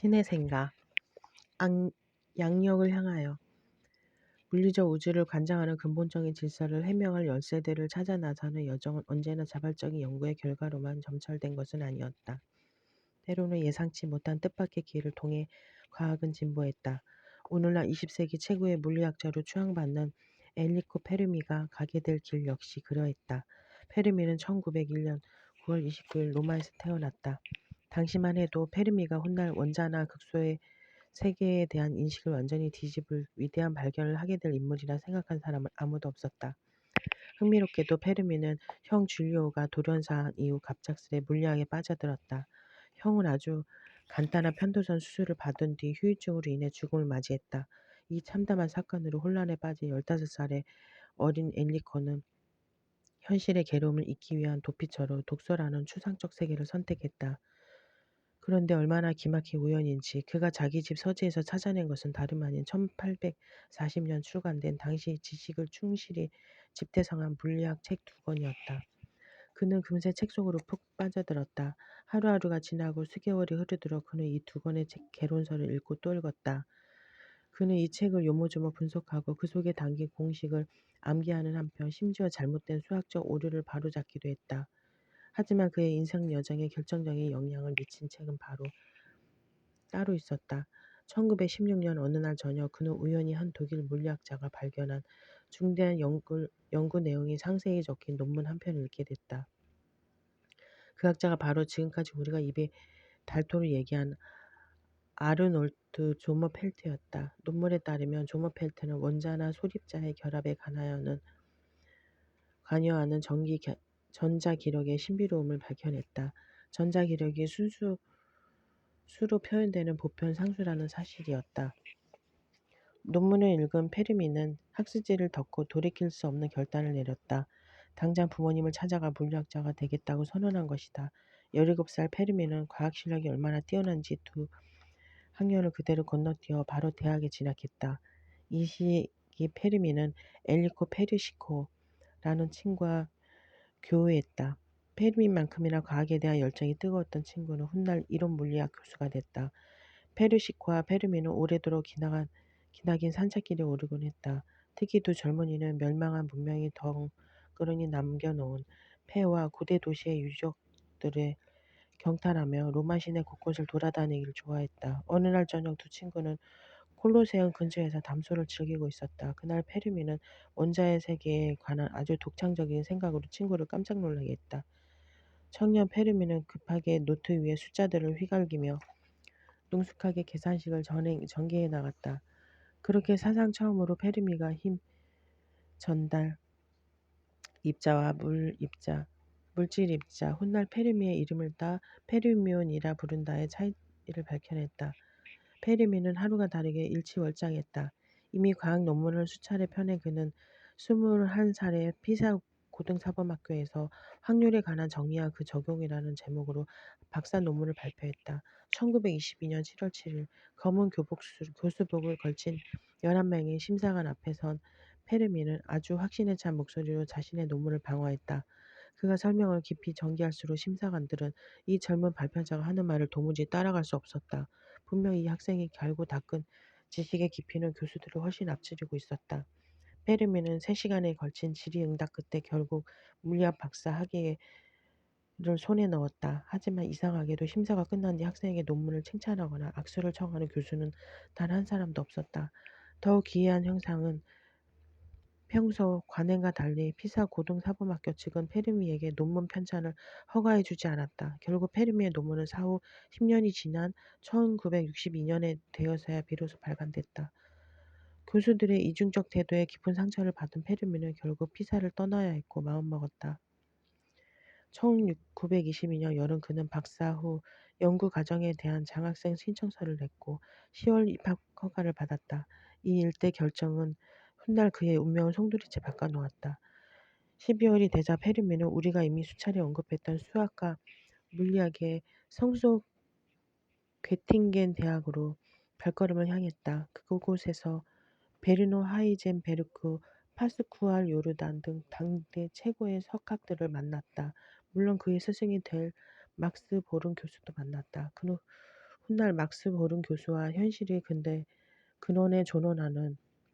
신의 생각, 양력을 향하여 물리적 우주를 관장하는 근본적인 질서를 해명할 열쇠들을 찾아 나서는 여정은 언제나 자발적인 연구의 결과로만 점철된 것은 아니었다. 때로는 예상치 못한 뜻밖의 기회를 통해 과학은 진보했다. 오늘날 20세기 최고의 물리학자로 추앙받는 엔리코 페르미가 가게 될 길 역시 그러했다. 페르미는 1901년 9월 29일 로마에서 태어났다. 당시만 해도 페르미가 훗날 원자나 극소의 세계에 대한 인식을 완전히 뒤집을 위대한 발견을 하게 될 인물이라 생각한 사람은 아무도 없었다. 흥미롭게도 페르미는 형 줄리오가 돌연사한 이후 갑작스레 물리학에 빠져들었다. 형은 아주 간단한 편도선 수술을 받은 뒤 후유증으로 인해 죽음을 맞이했다. 이 참담한 사건으로 혼란에 빠진 15살의 어린 엔리코는 현실의 괴로움을 잊기 위한 도피처로 독서라는 추상적 세계를 선택했다. 그런데 얼마나 기막힌 우연인지 그가 자기 집 서재에서 찾아낸 것은 다름 아닌 1840년 출간된 당시 지식을 충실히 집대성한 물리학 책 2권이었다. 그는 금세 책 속으로 푹 빠져들었다. 하루하루가 지나고 수개월이 흐르도록 그는 이 2권의 개론서를 읽고 또 읽었다. 그는 이 책을 요모조모 분석하고 그 속에 담긴 공식을 암기하는 한편 심지어 잘못된 수학적 오류를 바로잡기도 했다. 하지만 그의 인생 여정에 결정적인 영향을 미친 책은 바로 따로 있었다. 1916년 어느 날 저녁 그는 우연히 한 독일 물리학자가 발견한 중대한 연구 내용이 상세히 적힌 논문 한 편을 읽게 됐다. 그 학자가 바로 지금까지 우리가 입에 닳도록 얘기한 아르놀트 조머펠트였다. 논문에 따르면 조머펠트는 원자나 소립자의 결합에 관여하는 전자기력의 신비로움을 밝혀냈다. 전자기력이 수로 표현되는 보편 상수라는 사실이었다. 논문을 읽은 페르미는 학습지를 덮고 돌이킬 수 없는 결단을 내렸다. 당장 부모님을 찾아가 물리학자가 되겠다고 선언한 것이다. 17살 페르미는 과학 실력이 얼마나 뛰어난지 두 학년을 그대로 건너뛰어 바로 대학에 진학했다. 이 시기 페르미는 엘리코 페르시코라는 친구와 교우했다. 페르미만큼이나 과학에 대한 열정이 뜨거웠던 친구는 훗날 이론 물리학 교수가 됐다. 페르시코와 페르미는 오래도록 기나긴 산책길에 오르곤 했다. 특히 두 젊은이는 멸망한 문명이 덩그러니 남겨놓은 폐와 고대 도시의 유적들을 경탄하며 로마 시내 곳곳을 돌아다니기를 좋아했다. 어느 날 저녁 두 친구는 콜로세움 근처에서 담소를 즐기고 있었다. 그날 페르미는 원자의 세계에 관한 아주 독창적인 생각으로 친구를 깜짝 놀라게 했다. 청년 페르미는 급하게 노트 위에 숫자들을 휘갈기며 능숙하게 계산식을 전개해 나갔다. 그렇게 사상 처음으로 페르미가 힘 전달 입자와 물질 입자, 훗날 페르미의 이름을 따 페르미온이라 부른다의 차이를 밝혀냈다. 페르미는 하루가 다르게 일취월장했다. 이미 과학 논문을 수차례 펴낸 그는 21살의 피사 고등사범학교에서 확률에 관한 정의와 그 적용이라는 제목으로 박사 논문을 발표했다. 1922년 7월 7일 검은 교수복을 걸친 11명의 심사관 앞에 선 페르미는 아주 확신에 찬 목소리로 자신의 논문을 방어했다. 그가 설명을 깊이 전개할수록 심사관들은 이 젊은 발표자가 하는 말을 도무지 따라갈 수 없었다. 분명 이 학생이 갈고 닦은 지식의 깊이는 교수들을 훨씬 앞지르고 있었다. 페르미는 3시간에 걸친 질의응답 끝에 결국 물리학 박사 학위를 손에 넣었다. 하지만 이상하게도 심사가 끝난 뒤 학생에게 논문을 칭찬하거나 악수를 청하는 교수는 단 한 사람도 없었다. 더욱 기이한 형상은 평소 관행과 달리 피사 고등사범학교 측은 페르미에게 논문 편찬을 허가해주지 않았다. 결국 페르미의 논문은 사후 10년이 지난 1962년에 되어서야 비로소 발간됐다. 교수들의 이중적 태도에 깊은 상처를 받은 페르미는 결국 피사를 떠나야 했고 마음먹었다. 1922년 여름 그는 박사 후 연구 과정에 대한 장학생 신청서를 냈고 10월 입학 허가를 받았다. 이 일대 결정은 훗날 그의 운명을 송두리째 바꿔놓았다. 12월이 되자 페르미는 우리가 이미 수차례 언급했던 수학과 물리학의 성소 괴팅겐 대학으로 발걸음을 향했다. 그곳에서 베르노 하이젠베르크, 파스쿠알 요르단 등 당대 최고의 석학들을 만났다. 물론 그의 스승이 될 막스 보른 교수도 만났다. 그는 훗날 막스 보른 교수와 현실이 근원에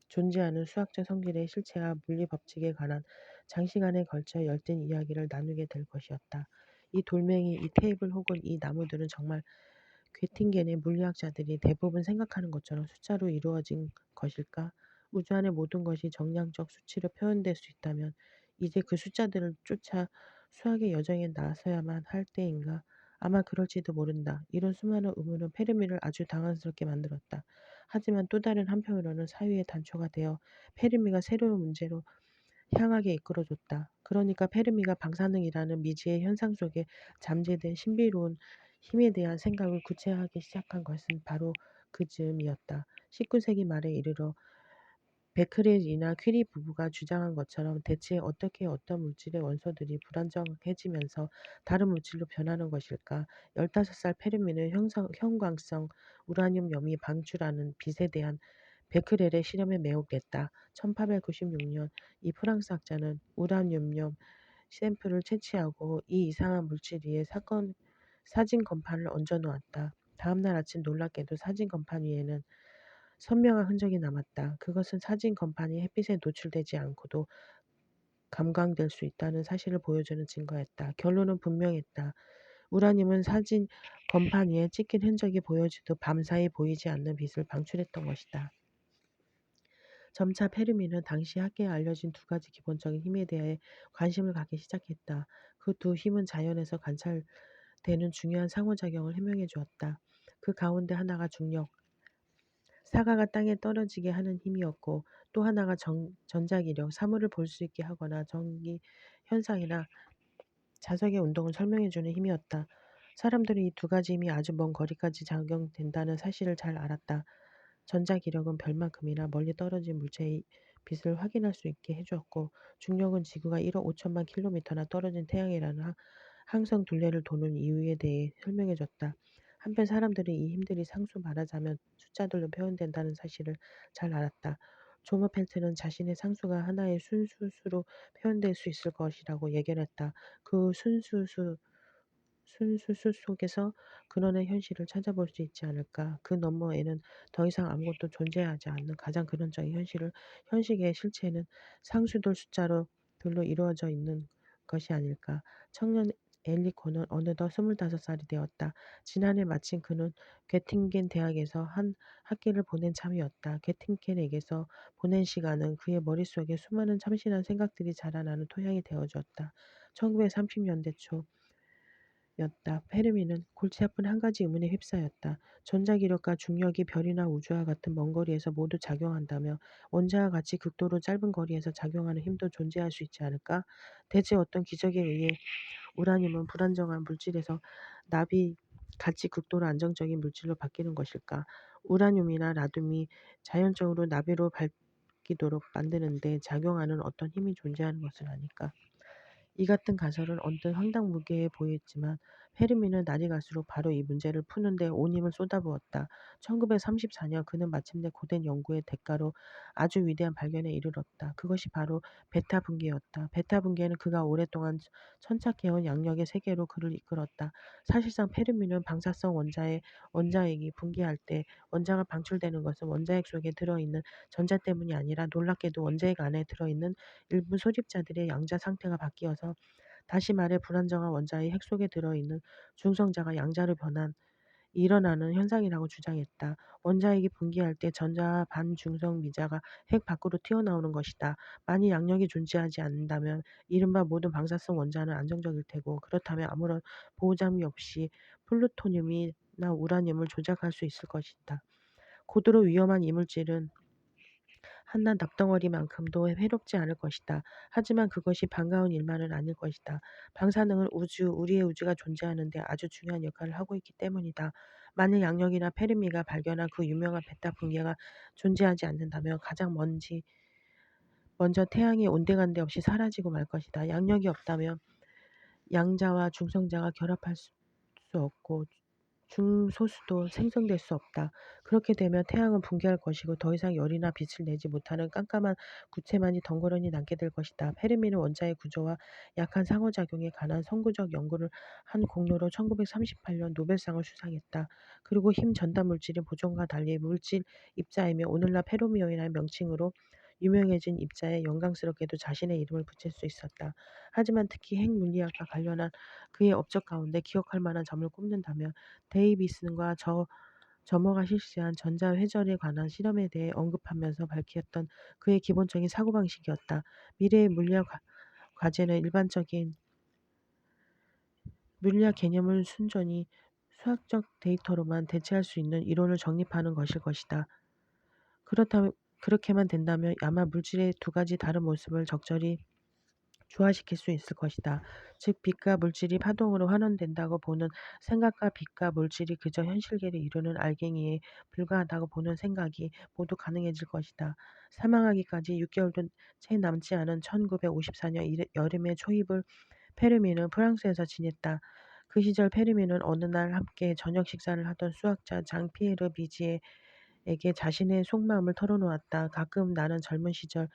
존재하는 수학적 성질의 실체와 물리 법칙에 관한 장시간에 걸쳐 열띤 이야기를 나누게 될 것이었다. 이 돌멩이, 이 테이블 혹은 이 나무들은 정말 괴팅겐의 물리학자들이 대부분 생각하는 것처럼 숫자로 이루어진 것일까? 우주 안의 모든 것이 정량적 수치로 표현될 수 있다면 이제 그 숫자들을 쫓아 수학의 여정에 나서야만 할 때인가? 아마 그럴지도 모른다. 이런 수많은 의문은 페르미를 아주 당황스럽게 만들었다. 하지만 또 다른 한편으로는 사유의 단초가 되어 페르미가 새로운 문제로 향하게 이끌어줬다. 그러니까 페르미가 방사능이라는 미지의 현상 속에 잠재된 신비로운 힘에 대한 생각을 구체화하기 시작한 것은 바로 그 즈음이었다. 19세기 말에 이르러 베크렐이나 퀴리 부부가 주장한 것처럼 대체 어떻게 어떤 물질의 원소들이 불안정해지면서 다른 물질로 변하는 것일까? 15살 페르미는 형광성 우라늄 염이 방출하는 빛에 대한 베크렐의 실험에 매혹됐다. 1896년 이 프랑스 학자는 우라늄 샘플을 채취하고 이 이상한 물질 위에 사진 건판을 얹어 놓았다. 다음날 아침 놀랍게도 사진 건판 위에는 선명한 흔적이 남았다. 그것은 사진 건판이 햇빛에 노출되지 않고도 감광될 수 있다는 사실을 보여주는 증거였다. 결론은 분명했다. 우라늄은 사진 건판 위에 찍힌 흔적이 보여지도 밤사이 보이지 않는 빛을 방출했던 것이다. 점차 페르미는 당시 학계에 알려진 두 가지 기본적인 힘에 대해 관심을 갖기 시작했다. 그 두 힘은 자연에서 관찰되는 중요한 상호작용을 해명해 주었다. 그 가운데 하나가 중력, 사과가 땅에 떨어지게 하는 힘이었고 또 하나가 전자기력, 사물을 볼 수 있게 하거나 전기 현상이나 자석의 운동을 설명해 주는 힘이었다. 사람들은 이 두 가지 힘이 아주 먼 거리까지 작용된다는 사실을 잘 알았다. 전자기력은 별만큼이나 멀리 떨어진 물체의 빛을 확인할 수 있게 해주었고 중력은 지구가 1억 5천만 킬로미터나 떨어진 태양이라는 항성 둘레를 도는 이유에 대해 설명해줬다. 한편 사람들은 이 힘들이 상수 말하자면 숫자들로 표현된다는 사실을 잘 알았다. 조머펠트는 자신의 상수가 하나의 순수수로 표현될 수 있을 것이라고 예견했다. 그 순수수 속에서 근원의 현실을 찾아볼 수 있지 않을까. 그 너머에는 더 이상 아무것도 존재하지 않는 가장 근원적인 현실의 실체는 상수들 숫자로 이루어져 있는 것이 아닐까. 청년 엘리코는 어느덧 25살이 되었다. 지난해 마침 그는 괴팅겐 대학에서 한 학기를 보낸 참이었다. 괴팅겐에게서 보낸 시간은 그의 머릿속에 수많은 참신한 생각들이 자라나는 토양이 되어주었다. 1930년대 초 였다. 페르미는 골치 아픈 한 가지 의문에 휩싸였다. 전자기력과 중력이 별이나 우주와 같은 먼 거리에서 모두 작용한다며 원자와 같이 극도로 짧은 거리에서 작용하는 힘도 존재할 수 있지 않을까? 대체 어떤 기적에 의해 우라늄은 불안정한 물질에서 납이 같이 극도로 안정적인 물질로 바뀌는 것일까? 우라늄이나 라듐이 자연적으로 나비로 밝기도록 만드는데 작용하는 어떤 힘이 존재하는 것은 아닐까? 이 같은 가설은 언뜻 황당무계해 보였지만 페르미는 날이 갈수록 바로 이 문제를 푸는 데 온 힘을 쏟아부었다. 1934년 그는 마침내 고된 연구의 대가로 아주 위대한 발견에 이르렀다. 그것이 바로 베타 분계였다. 베타 분계는 그가 오랫동안 천착해온 양력의 세계로 그를 이끌었다. 사실상 페르미는 방사성 원자핵이 분계할 때 원자가 방출되는 것은 원자핵 속에 들어있는 전자 때문이 아니라 놀랍게도 원자핵 안에 들어있는 일부 소집자들의 양자 상태가 바뀌어서 다시 말해 불안정한 원자의 핵 속에 들어있는 중성자가 양자로 일어나는 현상이라고 주장했다. 원자핵이 분기할 때 전자와 반중성 미자가 핵 밖으로 튀어나오는 것이다. 만일 양력이 존재하지 않는다면 이른바 모든 방사성 원자는 안정적일 테고 그렇다면 아무런 보호장비 없이 플루토늄이나 우라늄을 조작할 수 있을 것이다. 고도로 위험한 이물질은 한낱 납덩어리만큼도 해롭지 않을 것이다. 하지만 그것이 반가운 일만은 아닐 것이다. 방사능은 우리의 우주가 존재하는 데 아주 중요한 역할을 하고 있기 때문이다. 만일 양력이나 페르미가 발견한 그 유명한 베타 분계가 존재하지 않는다면 가장 먼저 태양이 온데간데 없이 사라지고 말 것이다. 양력이 없다면 양자와 중성자가 결합할 수 없고 중소수도 생성될 수 없다. 그렇게 되면 태양은 붕괴할 것이고 더 이상 열이나 빛을 내지 못하는 깜깜한 구체만이 덩그러니 남게 될 것이다. 페르미는 원자의 구조와 약한 상호작용에 관한 선구적 연구를 한 공로로 1938년 노벨상을 수상했다. 그리고 힘 전달 물질의 보존과 달리 물질 입자이며 오늘날 페르미온이라는 명칭으로 유명해진 입자에 영광스럽게도 자신의 이름을 붙일 수 있었다. 하지만 특히 핵물리학과 관련한 그의 업적 가운데 기억할 만한 점을 꼽는다면 데이비슨과 저머가 실시한 전자회전에 관한 실험에 대해 언급하면서 밝혔던 그의 기본적인 사고방식이었다. 미래의 물리학 과제는 일반적인 물리학 개념을 순전히 수학적 데이터로만 대체할 수 있는 이론을 정립하는 것일 것이다. 그렇다면 그렇게만 된다면 아마 물질의 두 가지 다른 모습을 적절히 조화시킬 수 있을 것이다. 즉 빛과 물질이 파동으로 환원된다고 보는 생각과 빛과 물질이 그저 현실계를 이루는 알갱이에 불과하다고 보는 생각이 모두 가능해질 것이다. 사망하기까지 6개월도 채 남지 않은 1954년 여름의 초입을 페르미는 프랑스에서 지냈다. 그 시절 페르미는 어느 날 함께 저녁 식사를 하던 수학자 장 피에르 비지에게 자신의 속마음을 털어놓았다. 가끔 나는 젊은 시절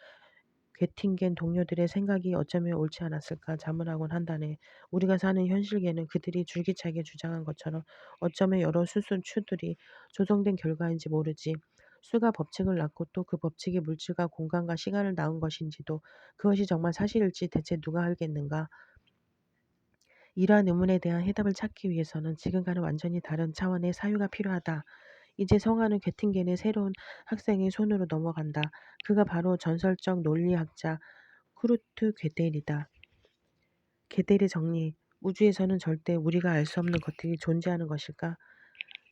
괴팅겐 동료들의 생각이 어쩌면 옳지 않았을까 자문하곤 한다네. 우리가 사는 현실계는 그들이 줄기차게 주장한 것처럼 어쩌면 여러 추들이 조성된 결과인지 모르지. 수가 법칙을 낳고 또 그 법칙이 물질과 공간과 시간을 낳은 것인지도 그것이 정말 사실일지 대체 누가 알겠는가? 이러한 의문에 대한 해답을 찾기 위해서는 지금과는 완전히 다른 차원의 사유가 필요하다. 이제 성화는 괴팅겐의 새로운 학생의 손으로 넘어간다. 그가 바로 전설적 논리학자 쿠르트 게델이다. 게델의 정리. 우주에서는 절대 우리가 알 수 없는 것들이 존재하는 것일까?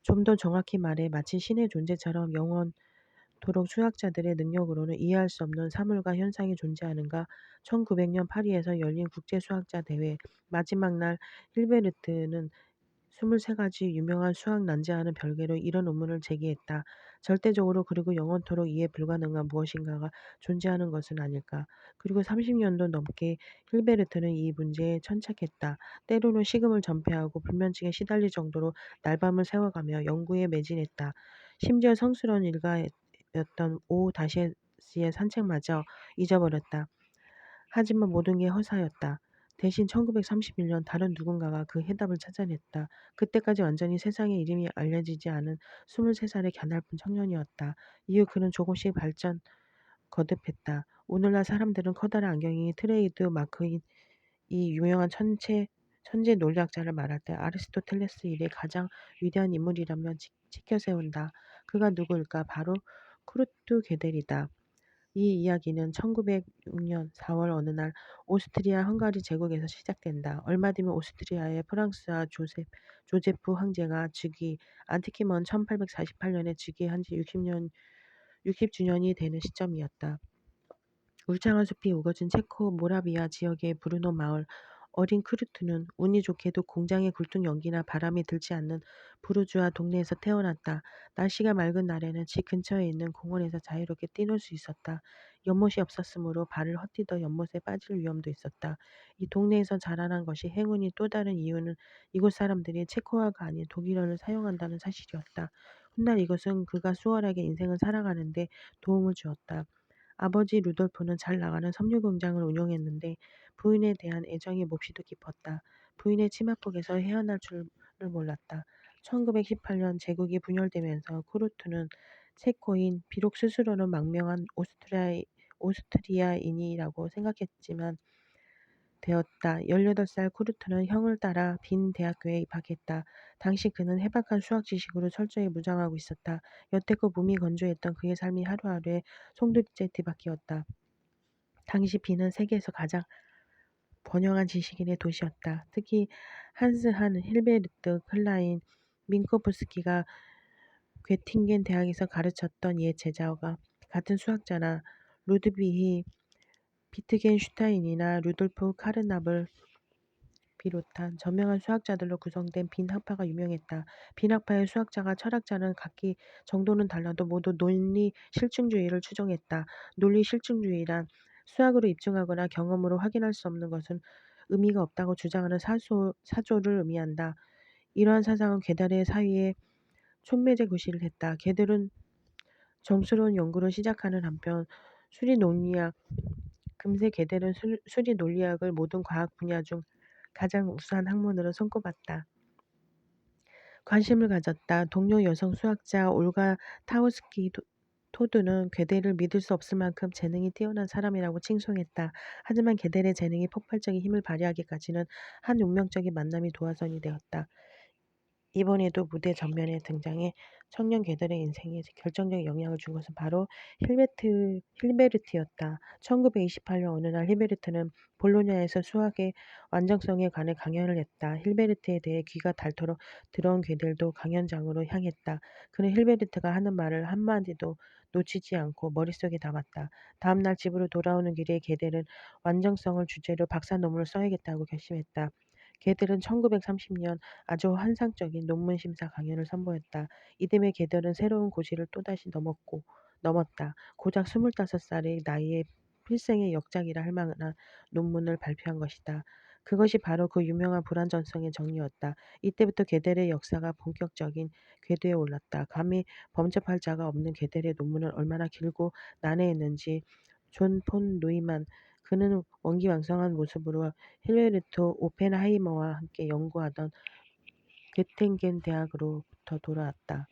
좀 더 정확히 말해 마치 신의 존재처럼 영원토록 수학자들의 능력으로는 이해할 수 없는 사물과 현상이 존재하는가? 1900년 파리에서 열린 국제수학자 대회 마지막 날 힐베르트는 23가지 유명한 수학 난제와는 별개로 이런 의문을 제기했다. 절대적으로 그리고 영원토록 이해 불가능한 무엇인가가 존재하는 것은 아닐까. 그리고 30년도 넘게 힐베르트는 이 문제에 천착했다. 때로는 식음을 전폐하고 불면증에 시달릴 정도로 날밤을 새워가며 연구에 매진했다. 심지어 성스러운 일가였던 오 다시의 산책마저 잊어버렸다. 하지만 모든 게 허사였다. 대신 1931년 다른 누군가가 그 해답을 찾아냈다. 그때까지 완전히 세상에 이름이 알려지지 않은 23살의 갸냘픈 청년이었다. 이후 그는 조금씩 거듭했다. 오늘날 사람들은 커다란 안경이 트레이드 마크인 이 유명한 천재 논리학자를 말할 때 아리스토텔레스 이래 가장 위대한 인물이라면 치켜 세운다. 그가 누구일까? 바로 쿠르트 게델이다. 이 이야기는 1906년 4월 어느 날 오스트리아 헝가리 제국에서 시작된다. 얼마 뒤면 오스트리아의 프랑스와 조제프 황제가 특히 먼 1848년에 즉위한 지 60주년이 되는 시점이었다. 울창한 숲이 우거진 체코 모라비아 지역의 브루노 마을. 어린 크루트는 운이 좋게도 공장의 굴뚝 연기나 바람이 들지 않는 부르주아 동네에서 태어났다. 날씨가 맑은 날에는 집 근처에 있는 공원에서 자유롭게 뛰놀 수 있었다. 연못이 없었으므로 발을 헛디뎌 연못에 빠질 위험도 있었다. 이 동네에서 자라난 것이 행운이 또 다른 이유는 이곳 사람들이 체코어가 아닌 독일어를 사용한다는 사실이었다. 훗날 이것은 그가 수월하게 인생을 살아가는데 도움을 주었다. 아버지 루돌프는 잘 나가는 섬유 공장을 운영했는데 부인에 대한 애정이 몹시도 깊었다. 부인의 치맛폭에서 헤어날 줄을 몰랐다. 1918년 제국이 분열되면서 쿠르트는 체코인, 비록 스스로는 망명한 오스트리아인이라고 생각했지만 되었다. 18살 쿠르트는 형을 따라 빈 대학교에 입학했다. 당시 그는 해박한 수학 지식으로 철저히 무장하고 있었다. 여태껏 몸이 건조했던 그의 삶이 하루하루에 송두리째 뒤바뀌었다. 당시 빈은 세계에서 가장 번영한 지식인의 도시였다. 특히 한스 힐베르트 클라인 민코프스키가 괴팅겐 대학에서 가르쳤던 옛 제자와 같은 수학자나 루드비히 비트겐슈타인이나 루돌프 카르납을 비롯한 저명한 수학자들로 구성된 빈 학파가 유명했다. 빈 학파의 수학자가 철학자는 각기 정도는 달라도 모두 논리 실증주의를 추종했다. 논리 실증주의란 수학으로 입증하거나 경험으로 확인할 수 없는 것은 의미가 없다고 주장하는 사조를 의미한다. 이러한 사상은 괴달의 사위에 촉매제 구실을 했다. 개들은 정스러운 연구를 시작하는 한편 수리 논리학 금세 개들은 수리 논리학을 모든 과학 분야 중 가장 우수한 학문으로 손꼽았다. 관심을 가졌다. 동료 여성 수학자 올가 타우스키 토드는 괴델을 믿을 수 없을 만큼 재능이 뛰어난 사람이라고 칭송했다. 하지만 괴델의 재능이 폭발적인 힘을 발휘하기까지는 한 운명적인 만남이 도화선이 되었다. 이번에도 무대 전면에 등장해 청년 괴델의 인생에 결정적인 영향을 준 것은 바로 힐베르트였다. 1928년 어느 날 힐베르트는 볼로냐에서 수학의 완전성에 관해 강연을 했다. 힐베르트에 대해 귀가 닳도록 들어온 괴델도 강연장으로 향했다. 그는 힐베르트가 하는 말을 한마디도 놓치지 않고 머릿속에 담았다. 다음 날 집으로 돌아오는 길에 괴델은 완전성을 주제로 박사 논문을 써야겠다고 결심했다. 걔들은 1930년 아주 환상적인 논문 심사 강연을 선보였다. 이듬해 걔들은 새로운 고지를 또다시 넘었다. 고작 25살의 나이에 필생의 역작이라 할 만한 논문을 발표한 것이다. 그것이 바로 그 유명한 불완전성의 정리였다. 이때부터 게델의 역사가 본격적인 궤도에 올랐다. 감히 범접할 자가 없는 게델의 논문은 얼마나 길고 난해했는지 존 폰 노이만 그는 원기왕성한 모습으로 힐베르트 오펜하이머와 함께 연구하던 괴팅겐 대학으로부터 돌아왔다.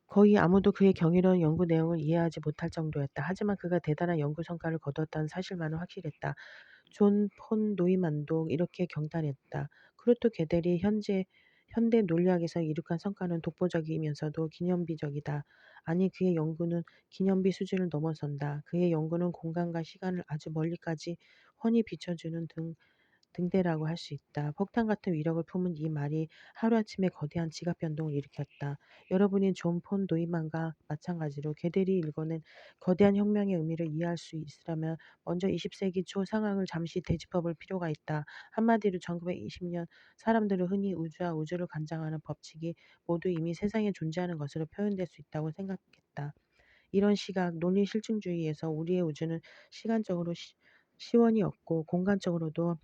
거의 아무도 그의 경이로운 연구 내용을 이해하지 못할 정도였다. 하지만 그가 대단한 연구 성과를 거두었다는 사실만은 확실했다. 존 폰 노이만도 이렇게 경탄했다. 크루트 게델이 현대 논리학에서 이룩한 성과는 독보적이면서도 기념비적이다. 아니 그의 연구는 기념비 수준을 넘어선다. 그의 연구는 공간과 시간을 아주 멀리까지 훤히 비춰주는 등대라고 할 수 있다. 폭탄 같은 위력을 품은 이 말이 하루아침에 거대한 지각 변동을 일으켰다. 여러분이 존 폰 노이만과 마찬가지로 게델이 일궈낸 거대한 혁명의 의미를 이해할 수 있으려면 먼저 20세기 초 상황을 잠시 되짚어 볼 필요가 있다. 한마디로 1920년 사람들은 흔히 우주와 우주를 관장하는 법칙이 모두 이미 세상에 존재하는 것으로 표현될 수 있다고 생각했다. 이런 시각, 논리 실증주의에서 우리의 우주는 시간적으로 시원이 없고 공간적으로도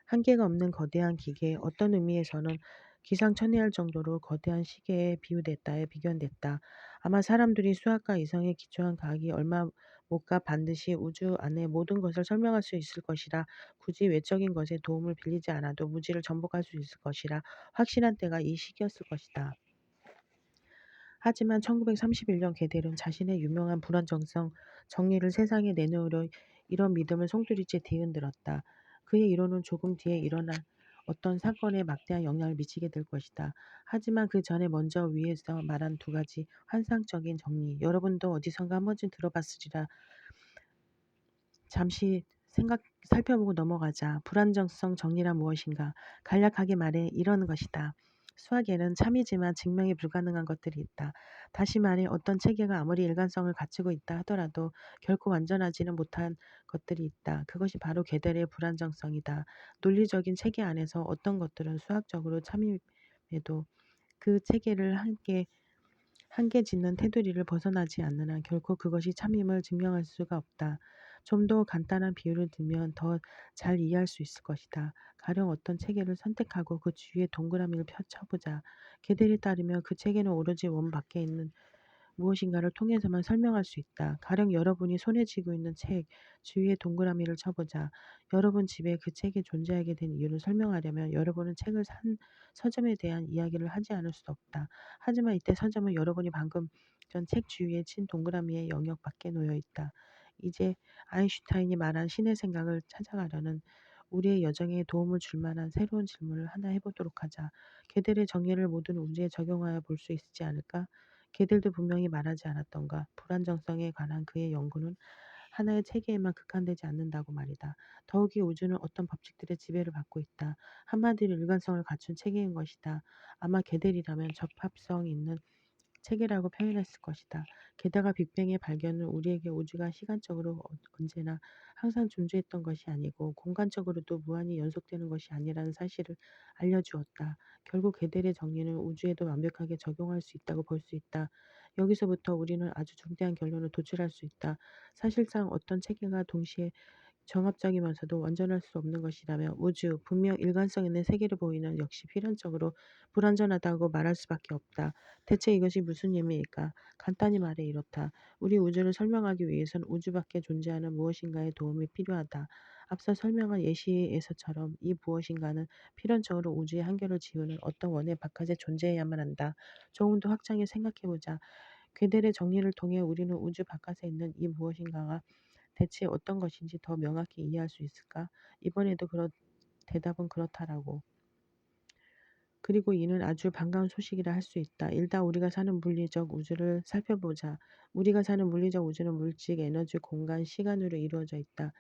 한계가 없는 거대한 기계, 어떤 의미에서는 기상천외할 정도로 거대한 시계에 비견됐다. 아마 사람들이 수학과 이성에 기초한 과학이 얼마 못 가 반드시 우주 안의 모든 것을 설명할 수 있을 것이라 굳이 외적인 것에 도움을 빌리지 않아도 무지를 정복할 수 있을 것이라 확신한 때가 이 시기였을 것이다. 하지만 1931년 게델은 자신의 유명한 불안정성 정리를 세상에 내놓으려 이런 믿음을 송두리째 뒤흔들었다. 그의 이론은 조금 뒤에 일어날 어떤 사건에 막대한 영향을 미치게 될 것이다. 하지만 그 전에 먼저 위에서 말한 두 가지 환상적인 정리, 여러분도 어디선가 한 번쯤 들어봤으리라 잠시 살펴보고 넘어가자. 불안정성 정리란 무엇인가? 간략하게 말해 이러는 것이다. 수학에는 참이지만 증명이 불가능한 것들이 있다. 다시 말해 어떤 체계가 아무리 일관성을 갖추고 있다 하더라도 결코 완전하지는 못한 것들이 있다. 그것이 바로 게델의 불안정성이다. 논리적인 체계 안에서 어떤 것들은 수학적으로 참임해도 그 체계를 한계 짓는 테두리를 벗어나지 않는 한 결코 그것이 참임을 증명할 수가 없다. 좀 더 간단한 비유를 들면 더 잘 이해할 수 있을 것이다. 가령 어떤 체계를 선택하고 그 주위에 동그라미를 쳐보자. 걔들에 따르면 그 체계는 오로지 원 밖에 있는 무엇인가를 통해서만 설명할 수 있다. 가령 여러분이 손에 쥐고 있는 책 주위에 동그라미를 쳐보자. 여러분 집에 그 책이 존재하게 된 이유를 설명하려면 여러분은 책을 산 서점에 대한 이야기를 하지 않을 수 없다. 하지만 이때 서점은 여러분이 방금 전 책 주위에 친 동그라미의 영역 밖에 놓여 있다. 이제 아인슈타인이 말한 신의 생각을 찾아가려는 우리의 여정에 도움을 줄 만한 새로운 질문을 하나 해보도록 하자. 개들의 정의를 모든 우주에 적용하여 볼 수 있지 않을까? 걔들도 분명히 말하지 않았던가. 불안정성에 관한 그의 연구는 하나의 체계에만 국한되지 않는다고 말이다. 더욱이 우주는 어떤 법칙들의 지배를 받고 있다. 한마디로 일관성을 갖춘 체계인 것이다. 아마 걔들이라면 적합성 있는 체계라고 표현했을 것이다. 게다가 빅뱅의 발견은 우리에게 우주가 시간적으로 언제나 항상 존재했던 것이 아니고 공간적으로도 무한히 연속되는 것이 아니라는 사실을 알려주었다. 결국 게델의 정리는 우주에도 완벽하게 적용할 수 있다고 볼 수 있다. 여기서부터 우리는 아주 중대한 결론을 도출할 수 있다. 사실상 어떤 체계가 동시에 정합적이면서도 완전할 수 없는 것이라며 우주, 분명 일관성 있는 세계를 보이는 역시 필연적으로 불완전하다고 말할 수밖에 없다. 대체 이것이 무슨 의미일까? 간단히 말해 이렇다. 우리 우주를 설명하기 위해선 우주 밖에 존재하는 무엇인가의 도움이 필요하다. 앞서 설명한 예시에서처럼 이 무엇인가는 필연적으로 우주의 한계를 지우는 어떤 원의 바깥에 존재해야만 한다. 조금 더 확장해 생각해보자. 괴델의 정리를 통해 우리는 우주 바깥에 있는 이 무엇인가가 대체 어떤 것인지 더 명확히 이해할 수 있을까? 이번에도 대답은 그렇다라고. 그리고 이는 아주 반가운 소식이라 할 수 있다. 일단 우리가 사는 물리적 우주를 살펴보자. 우리가 사는 물리적 우주는 물질, 에너지, 공간, 시간으로 이루어져 있다.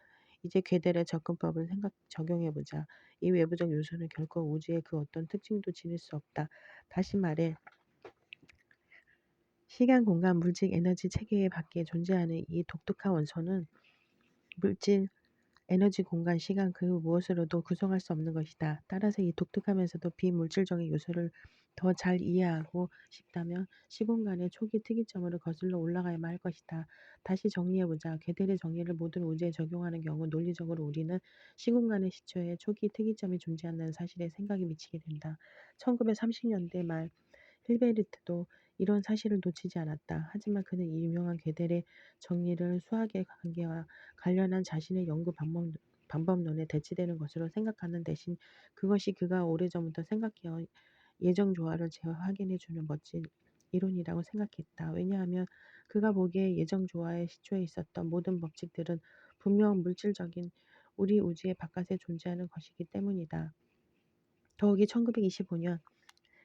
이제 괴델의 접근법을 적용해보자. 이 외부적 요소는 결코 우주의 그 어떤 특징도 지닐 수 없다. 다시 말해 시간, 공간, 물질, 에너지 체계 밖에 존재하는 이 독특한 원소는 물질, 에너지, 공간, 시간 그 무엇으로도 구성할 수 없는 것이다. 따라서 이 독특하면서도 비물질적인 요소를 더 잘 이해하고 싶다면 시공간의 초기 특이점으로 거슬러 올라가야만 할 것이다. 다시 정리해보자. 괴델의 정리를 모든 우주에 적용하는 경우 논리적으로 우리는 시공간의 시초에 초기 특이점이 존재한다는 사실에 생각이 미치게 된다. 1930년대 말 힐베르트도 이런 사실을 놓치지 않았다. 하지만 그는 이 유명한 괴델의 정리를 수학의 관계와 관련한 자신의 연구 방법론에 대치되는 것으로 생각하는 대신 그것이 그가 오래전부터 생각해온 예정 조화를 재확인해주는 멋진 이론이라고 생각했다. 왜냐하면 그가 보기에 예정 조화의 시초에 있었던 모든 법칙들은 분명 물질적인 우리 우주의 바깥에 존재하는 것이기 때문이다. 더욱이 1925년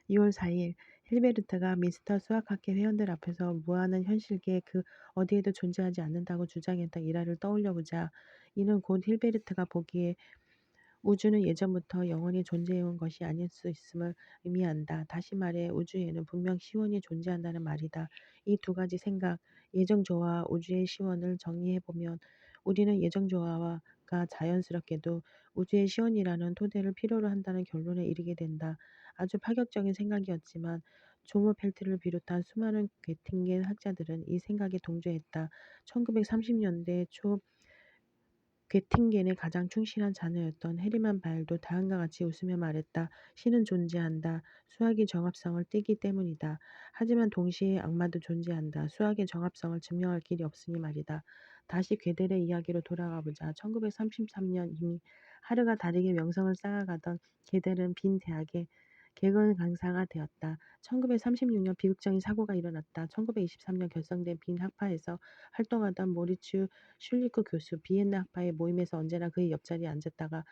2월 4일 힐베르트가 미스터 수학학회 회원들 앞에서 무한한 현실계 그 어디에도 존재하지 않는다고 주장했던 일화를 떠올려보자. 이는 곧 힐베르트가 보기에 우주는 예전부터 영원히 존재해온 것이 아닐 수 있음을 의미한다. 다시 말해 우주에는 분명 시원이 존재한다는 말이다. 이 두 가지 생각, 예정조화와 우주의 시원을 정리해보면 우리는 예정조화가 자연스럽게도 우주의 시원이라는 토대를 필요로 한다는 결론에 이르게 된다. 아주 파격적인 생각이었지만 조모펠트를 비롯한 수많은 괴팅겐 학자들은 이 생각에 동조했다. 1930년대 초 괴팅겐의 가장 충실한 자녀였던 헤르만 바일도 다음과 같이 웃으며 말했다. 신은 존재한다. 수학이 정합성을 띠기 때문이다. 하지만 동시에 악마도 존재한다. 수학의 정합성을 증명할 길이 없으니 말이다. 다시 괴델의 이야기로 돌아가 보자. 1933년 이미 하루가 다르게 명성을 쌓아가던 괴델은 빈 대학에 개건 강사가 되었다. 1936년 비극적인 사고가 일어났다. 1923년 결성된 빈 학파에서 활동하던 모리츠 슐리크 교수, 비엔나 학파의 모임에서 언제나 그의 옆자리에 앉았다가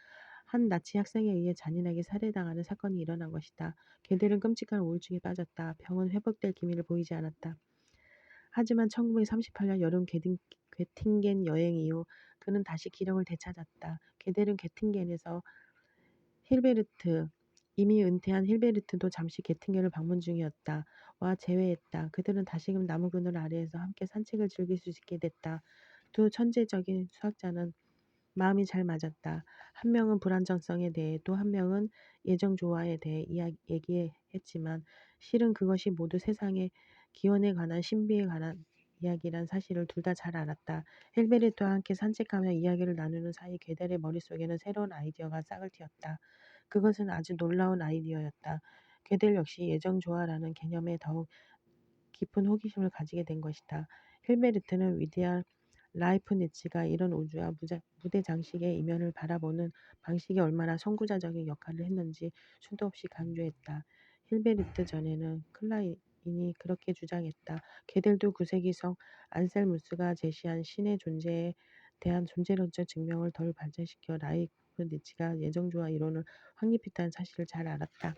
한 나치 학생에 의해 잔인하게 살해당하는 사건이 일어난 것이다. 걔들은 끔찍한 우울증에 빠졌다. 병은 회복될 기미를 보이지 않았다. 하지만 1938년 여름 괴팅겐 여행 이후 그는 다시 기력을 되찾았다. 걔들은 괴팅겐에서 힐베르트, 이미 은퇴한 힐베르트도 잠시 게팅겐을 방문 중이었다. 와 제외했다. 그들은 다시금 나무 그늘 아래에서 함께 산책을 즐길 수 있게 됐다. 두 천재적인 수학자는 마음이 잘 맞았다. 한 명은 불안정성에 대해 또 한 명은 예정 조화에 대해 얘기했지만 실은 그것이 모두 세상의 기원에 관한 신비에 관한 이야기란 사실을 둘 다 잘 알았다. 힐베르트와 함께 산책하며 이야기를 나누는 사이 괴델의 머릿속에는 새로운 아이디어가 싹을 틔웠다. 그것은 아주 놀라운 아이디어였다. 괴델 역시 예정 조화라는 개념에 더욱 깊은 호기심을 가지게 된 것이다. 힐베르트는 위대한 라이프니츠가 이런 우주와 무대 장식의 이면을 바라보는 방식이 얼마나 선구자적인 역할을 했는지 수도 없이 강조했다. 힐베르트 전에는 클라인이 그렇게 주장했다. 걔들도 9세기성 안셀무스가 제시한 신의 존재에 대한 존재론적 증명을 덜 발전시켜 라이프니츠가 예정조화 이론을 확립했다는 사실을 잘 알았다.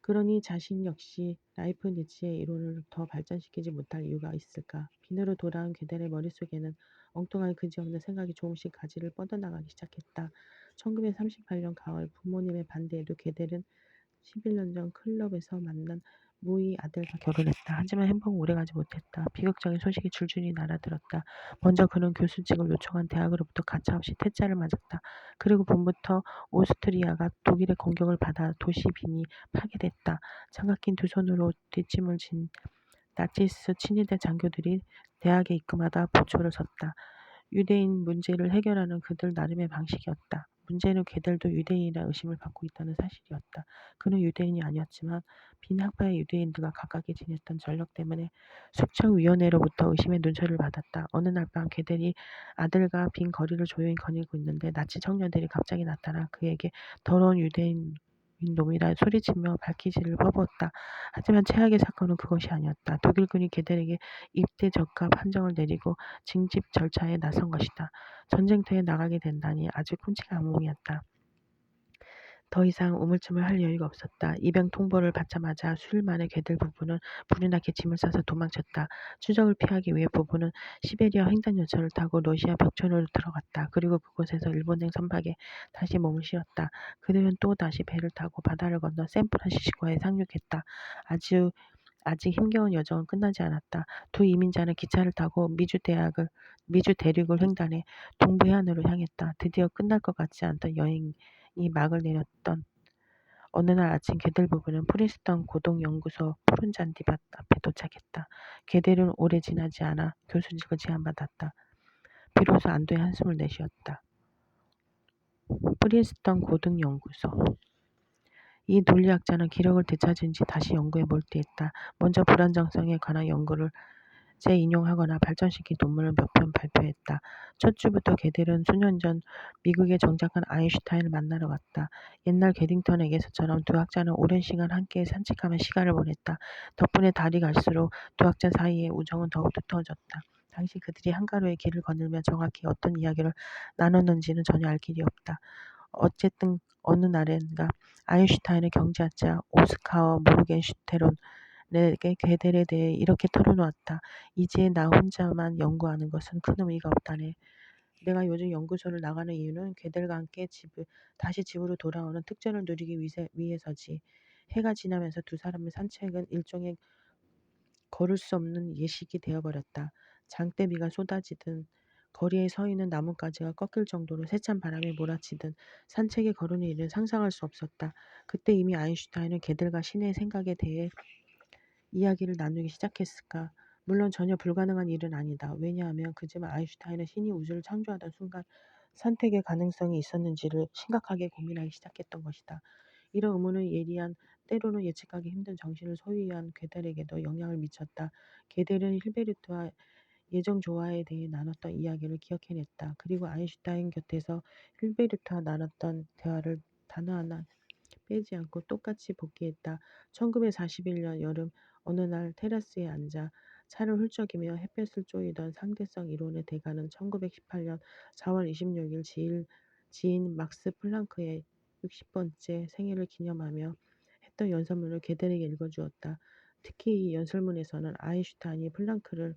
그러니 자신 역시 라이프니츠의 이론을 더 발전시키지 못할 이유가 있을까? 비늘로 돌아온 괴델의 머릿속에는 엉뚱한 그지없는 생각이 조금씩 가지를 뻗어나가기 시작했다. 1938년 가을 부모님의 반대에도 괴델은 11년 전 클럽에서 만난 무이 아들과 결혼했다. 하지만 행복은 오래가지 못했다. 비극적인 소식이 줄줄이 날아들었다. 먼저 그는 교수직을 요청한 대학으로부터 가차없이 퇴짜를 맞았다. 그리고 봄부터 오스트리아가 독일의 공격을 받아 도시 빈이 파괴됐다. 장갑 낀 두 손으로 뒷짐을 진 나치스 친위대 장교들이 대학에 입금하다 보초를 섰다. 유대인 문제를 해결하는 그들 나름의 방식이었다. 문제는 걔들도 유대인이라 의심을 받고 있다는 사실이었다. 그는 유대인이 아니었지만 빈 학파의 유대인들과 가깝게 지냈던 전력 때문에 숙청위원회로부터 의심의 눈초리를 받았다. 어느 날 밤 걔들이 아들과 빈 거리를 조용히 거닐고 있는데 나치 청년들이 갑자기 나타나 그에게 더러운 유대인 놈이라 소리치며 발키지를 퍼부었다. 하지만 최악의 사건은 그것이 아니었다. 독일군이 걔들에게 입대 적합 판정을 내리고 징집 절차에 나선 것이다. 전쟁터에 나가게 된다니 아주 끔찍한 악몽이었다. 더 이상 우물쭈물 할 여유가 없었다. 입영 통보를 받자마자 수일 만에 걔들 부부는 불이 나게 짐을 싸서 도망쳤다. 추적을 피하기 위해 부부는 시베리아 횡단열차를 타고 러시아 벽천으로 들어갔다. 그리고 그곳에서 일본행 선박에 다시 몸을 실었다. 그들은 또 다시 배를 타고 바다를 건너 샌프란시스코에 상륙했다. 아직 힘겨운 여정은 끝나지 않았다. 두 이민자는 기차를 타고 미주 대륙을 횡단해 동부 해안으로 향했다. 드디어 끝날 것 같지 않던 여행이 막을 내렸던 어느 날 아침 걔들 부부는 프린스턴 고등연구소 푸른 잔디밭 앞에 도착했다. 걔들은 오래 지나지 않아 교수직을 제안받았다. 비로소 안도의 한숨을 내쉬었다. 프린스턴 고등연구소. 이 논리학자는 기록을 되찾은 지 다시 연구에 몰두했다. 먼저 불안정성에 관한 연구를 재인용하거나 발전시킨 논문을 몇 편 발표했다. 첫 주부터 걔들은 수년 전 미국에 정착한 아인슈타인을 만나러 갔다. 옛날 게딩턴에게서처럼 두 학자는 오랜 시간 함께 산책하며 시간을 보냈다. 덕분에 달이 갈수록 두 학자 사이의 우정은 더욱 두터워졌다. 당시 그들이 한가로이 길을 거닐며 정확히 어떤 이야기를 나눴는지는 전혀 알 길이 없다. 어쨌든 어느 날엔가 아인슈타인의 경제학자 오스카어 모르겐슈테론에게 걔들에 대해 이렇게 털어놓았다. 이제 나 혼자만 연구하는 것은 큰 의미가 없다네. 내가 요즘 연구소를 나가는 이유는 걔들과 함께 다시 집으로 돌아오는 특전을 누리기 위해서지. 해가 지나면서 두 사람의 산책은 일종의 걸을 수 없는 예식이 되어버렸다. 장대비가 쏟아지든 거리에 서 있는 나뭇가지가 꺾일 정도로 세찬 바람이 몰아치든 산책에 거르는 일은 상상할 수 없었다. 그때 이미 아인슈타인은 걔들과 신의 생각에 대해 이야기를 나누기 시작했을까? 물론 전혀 불가능한 일은 아니다. 왜냐하면 그지만 아인슈타인은 신이 우주를 창조하던 순간 선택의 가능성이 있었는지를 심각하게 고민하기 시작했던 것이다. 이런 의문은 예리한, 때로는 예측하기 힘든 정신을 소유한 괴델에게도 영향을 미쳤다. 괴델은 힐베르트와 예정 조화에 대해 나눴던 이야기를 기억해냈다. 그리고 아인슈타인 곁에서 힐베르트와 나눴던 대화를 단어 하나 빼지 않고 똑같이 복귀했다. 1941년 여름 어느 날 테라스에 앉아 차를 훌쩍이며 햇볕을 쬐이던 상대성 이론의 대가는 1918년 4월 26일 지인 막스 플랑크의 60번째 생일을 기념하며 했던 연설문을 걔들에게 읽어주었다. 특히 이 연설문에서는 아인슈타인이 플랑크를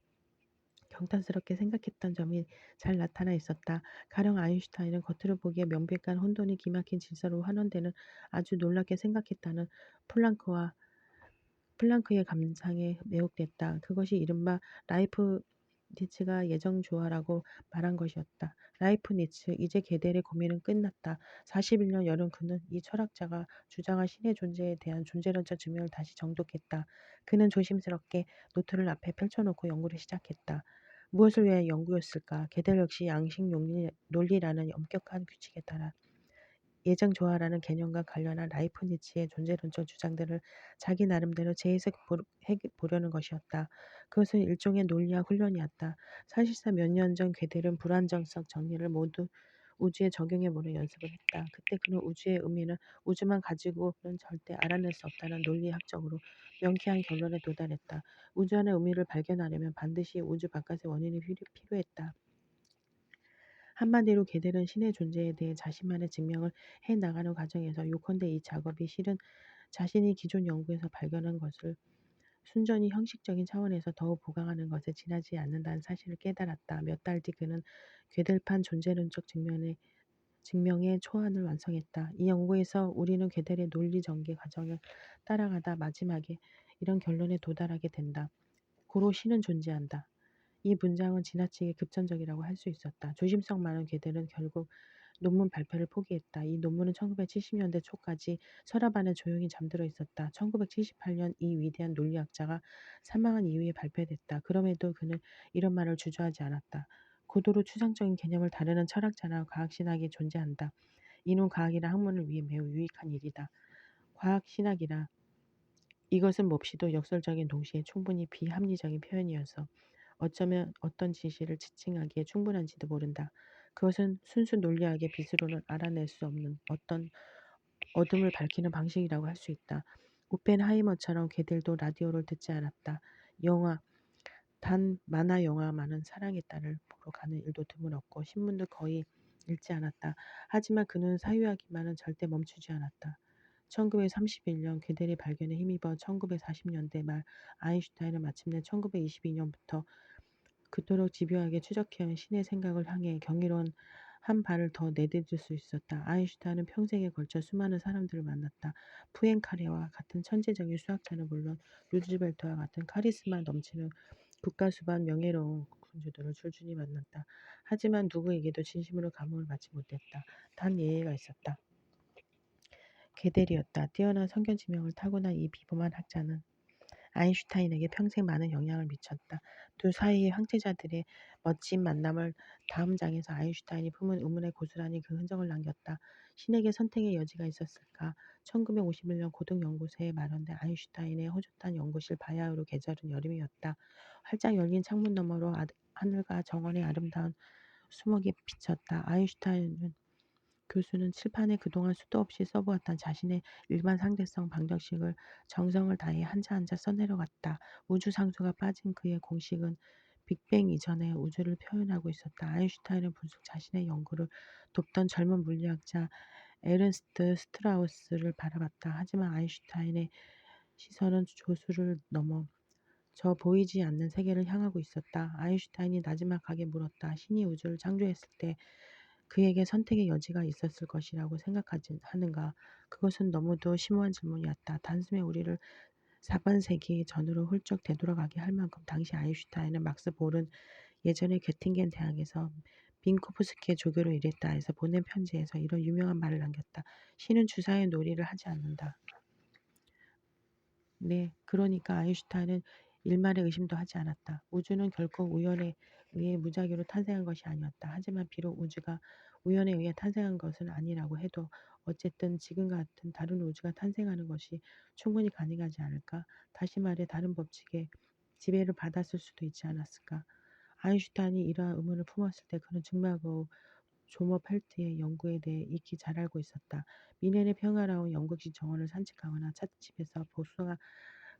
경탄스럽게 생각했던 점이 잘 나타나 있었다. 가령 아인슈타인은 겉으로 보기에 명백한 혼돈이 기막힌 질서로 환원되는 아주 놀랍게 생각했다는 플랑크와 플랑크의 감상에 매혹됐다. 그것이 이른바 라이프니츠가 예정조화라고 말한 것이었다. 라이프니츠, 이제 게델의 고민은 끝났다. 41년 여름 그는 이 철학자가 주장한 신의 존재에 대한 존재론적 증명을 다시 정독했다. 그는 조심스럽게 노트를 앞에 펼쳐놓고 연구를 시작했다. 무엇을 위한 연구였을까? 게델 역시 양식 논리라는 엄격한 규칙에 따라 예정조화라는 개념과 관련한 라이프니츠의 존재론적 주장들을 자기 나름대로 재해석해 보려는 것이었다. 그것은 일종의 논리학 훈련이었다. 사실상 몇 년 전 괴델은 불안정성 정리를 모두 우주에 적용해보려 연습을 했다. 그때 그는 우주의 의미는 우주만 가지고는 절대 알아낼 수 없다는 논리학적으로 명쾌한 결론에 도달했다. 우주 안의 의미를 발견하려면 반드시 우주 바깥의 원인이 필요했다. 한마디로 걔들은 신의 존재에 대해 자신만의 증명을 해나가는 과정에서 요컨대 이 작업이 실은 자신이 기존 연구에서 발견한 것을 순전히 형식적인 차원에서 더욱 보강하는 것에 지나지 않는다는 사실을 깨달았다. 몇 달 뒤 그는 괴델판 존재론적 증명의 초안을 완성했다. 이 연구에서 우리는 괴델의 논리 전개 과정을 따라가다 마지막에 이런 결론에 도달하게 된다. 고로 신은 존재한다. 이 문장은 지나치게 급전적이라고 할 수 있었다. 조심성 많은 괴델은 결국 논문 발표를 포기했다. 이 논문은 1970년대 초까지 서랍 안에 조용히 잠들어 있었다. 1978년 이 위대한 논리학자가 사망한 이후에 발표됐다. 그럼에도 그는 이런 말을 주저하지 않았다. 고도로 추상적인 개념을 다루는 철학자나 과학신학이 존재한다. 이는 과학이나 학문을 위해 매우 유익한 일이다. 과학신학이라 이것은 몹시도 역설적인 동시에 충분히 비합리적인 표현이어서 어쩌면 어떤 진실을 지칭하기에 충분한지도 모른다. 그것은 순수 논리학의 빛으로는 알아낼 수 없는 어떤 어둠을 밝히는 방식이라고 할 수 있다. 오펜하이머처럼 걔들도 라디오를 듣지 않았다. 영화, 단 만화 영화만은 사랑의 딸을 보러 가는 일도 드물었고 신문도 거의 읽지 않았다. 하지만 그는 사유하기만은 절대 멈추지 않았다. 1931년 괴델의 발견에 힘입어 1940년대 말 아인슈타인은 마침내 1922년부터 그토록 집요하게 추적해온 신의 생각을 향해 경이로운 한 발을 더 내디딜 수 있었다. 아인슈타인은 평생에 걸쳐 수많은 사람들을 만났다. 푸엔카레와 같은 천재적인 수학자는 물론 루즈벨트와 같은 카리스마 넘치는 국가수반 명예로운 군주들을 줄줄이 만났다. 하지만 누구에게도 진심으로 감흥을 받지 못했다. 단 예외가 있었다. 게델이었다. 뛰어난 성견지명을 타고난 이 비범한 학자는 아인슈타인에게 평생 많은 영향을 미쳤다. 두 사이의 황태자들의 멋진 만남을 다음 장에서 아인슈타인이 품은 의문에 고스란히 그 흔적을 남겼다. 신에게 선택의 여지가 있었을까? 1951년 고등연구소에 마련된 아인슈타인의 허젓한 연구실 바야흐로 계절은 여름이었다. 활짝 열린 창문 너머로 하늘과 정원의 아름다운 수목이 비쳤다. 아인슈타인은 교수는 칠판에 그동안 수도 없이 써보았던 자신의 일반 상대성 방정식을 정성을 다해 한자 한자 써내려갔다. 우주 상수가 빠진 그의 공식은 빅뱅 이전의 우주를 표현하고 있었다. 아인슈타인은 분속 자신의 연구를 돕던 젊은 물리학자 에른스트 스트라우스를 바라봤다. 하지만 아인슈타인의 시선은 조수를 넘어 저 보이지 않는 세계를 향하고 있었다. 아인슈타인이 나지막하게 물었다. 신이 우주를 창조했을 때 그에게 선택의 여지가 있었을 것이라고 생각하지 하는가? 그것은 너무도 심오한 질문이었다. 단숨에 우리를 4반세기 전으로 훌쩍 되돌아가게 할 만큼 당시 아인슈타인은 막스 볼은 예전에 göttingen 대학에서 빈코프스키의 조교로 일했다 해서 보낸 편지에서 이런 유명한 말을 남겼다. 신은 주사의 놀이를 하지 않는다. 네, 그러니까 아인슈타인은 일말의 의심도 하지 않았다. 우주는 결코 우연에 의해 무작위로 탄생한 것이 아니었다. 하지만 비록 우주가 우연에 의해 탄생한 것은 아니라고 해도 어쨌든 지금 같은 다른 우주가 탄생하는 것이 충분히 가능하지 않을까? 다시 말해 다른 법칙에 지배를 받았을 수도 있지 않았을까? 아인슈타인이 이러한 의문을 품었을 때 그는 증명하고 조머 펠트의 연구에 대해 익히 잘 알고 있었다. 미네의 평화로운 영국식 정원을 산책하거나 찻집에서 복숭아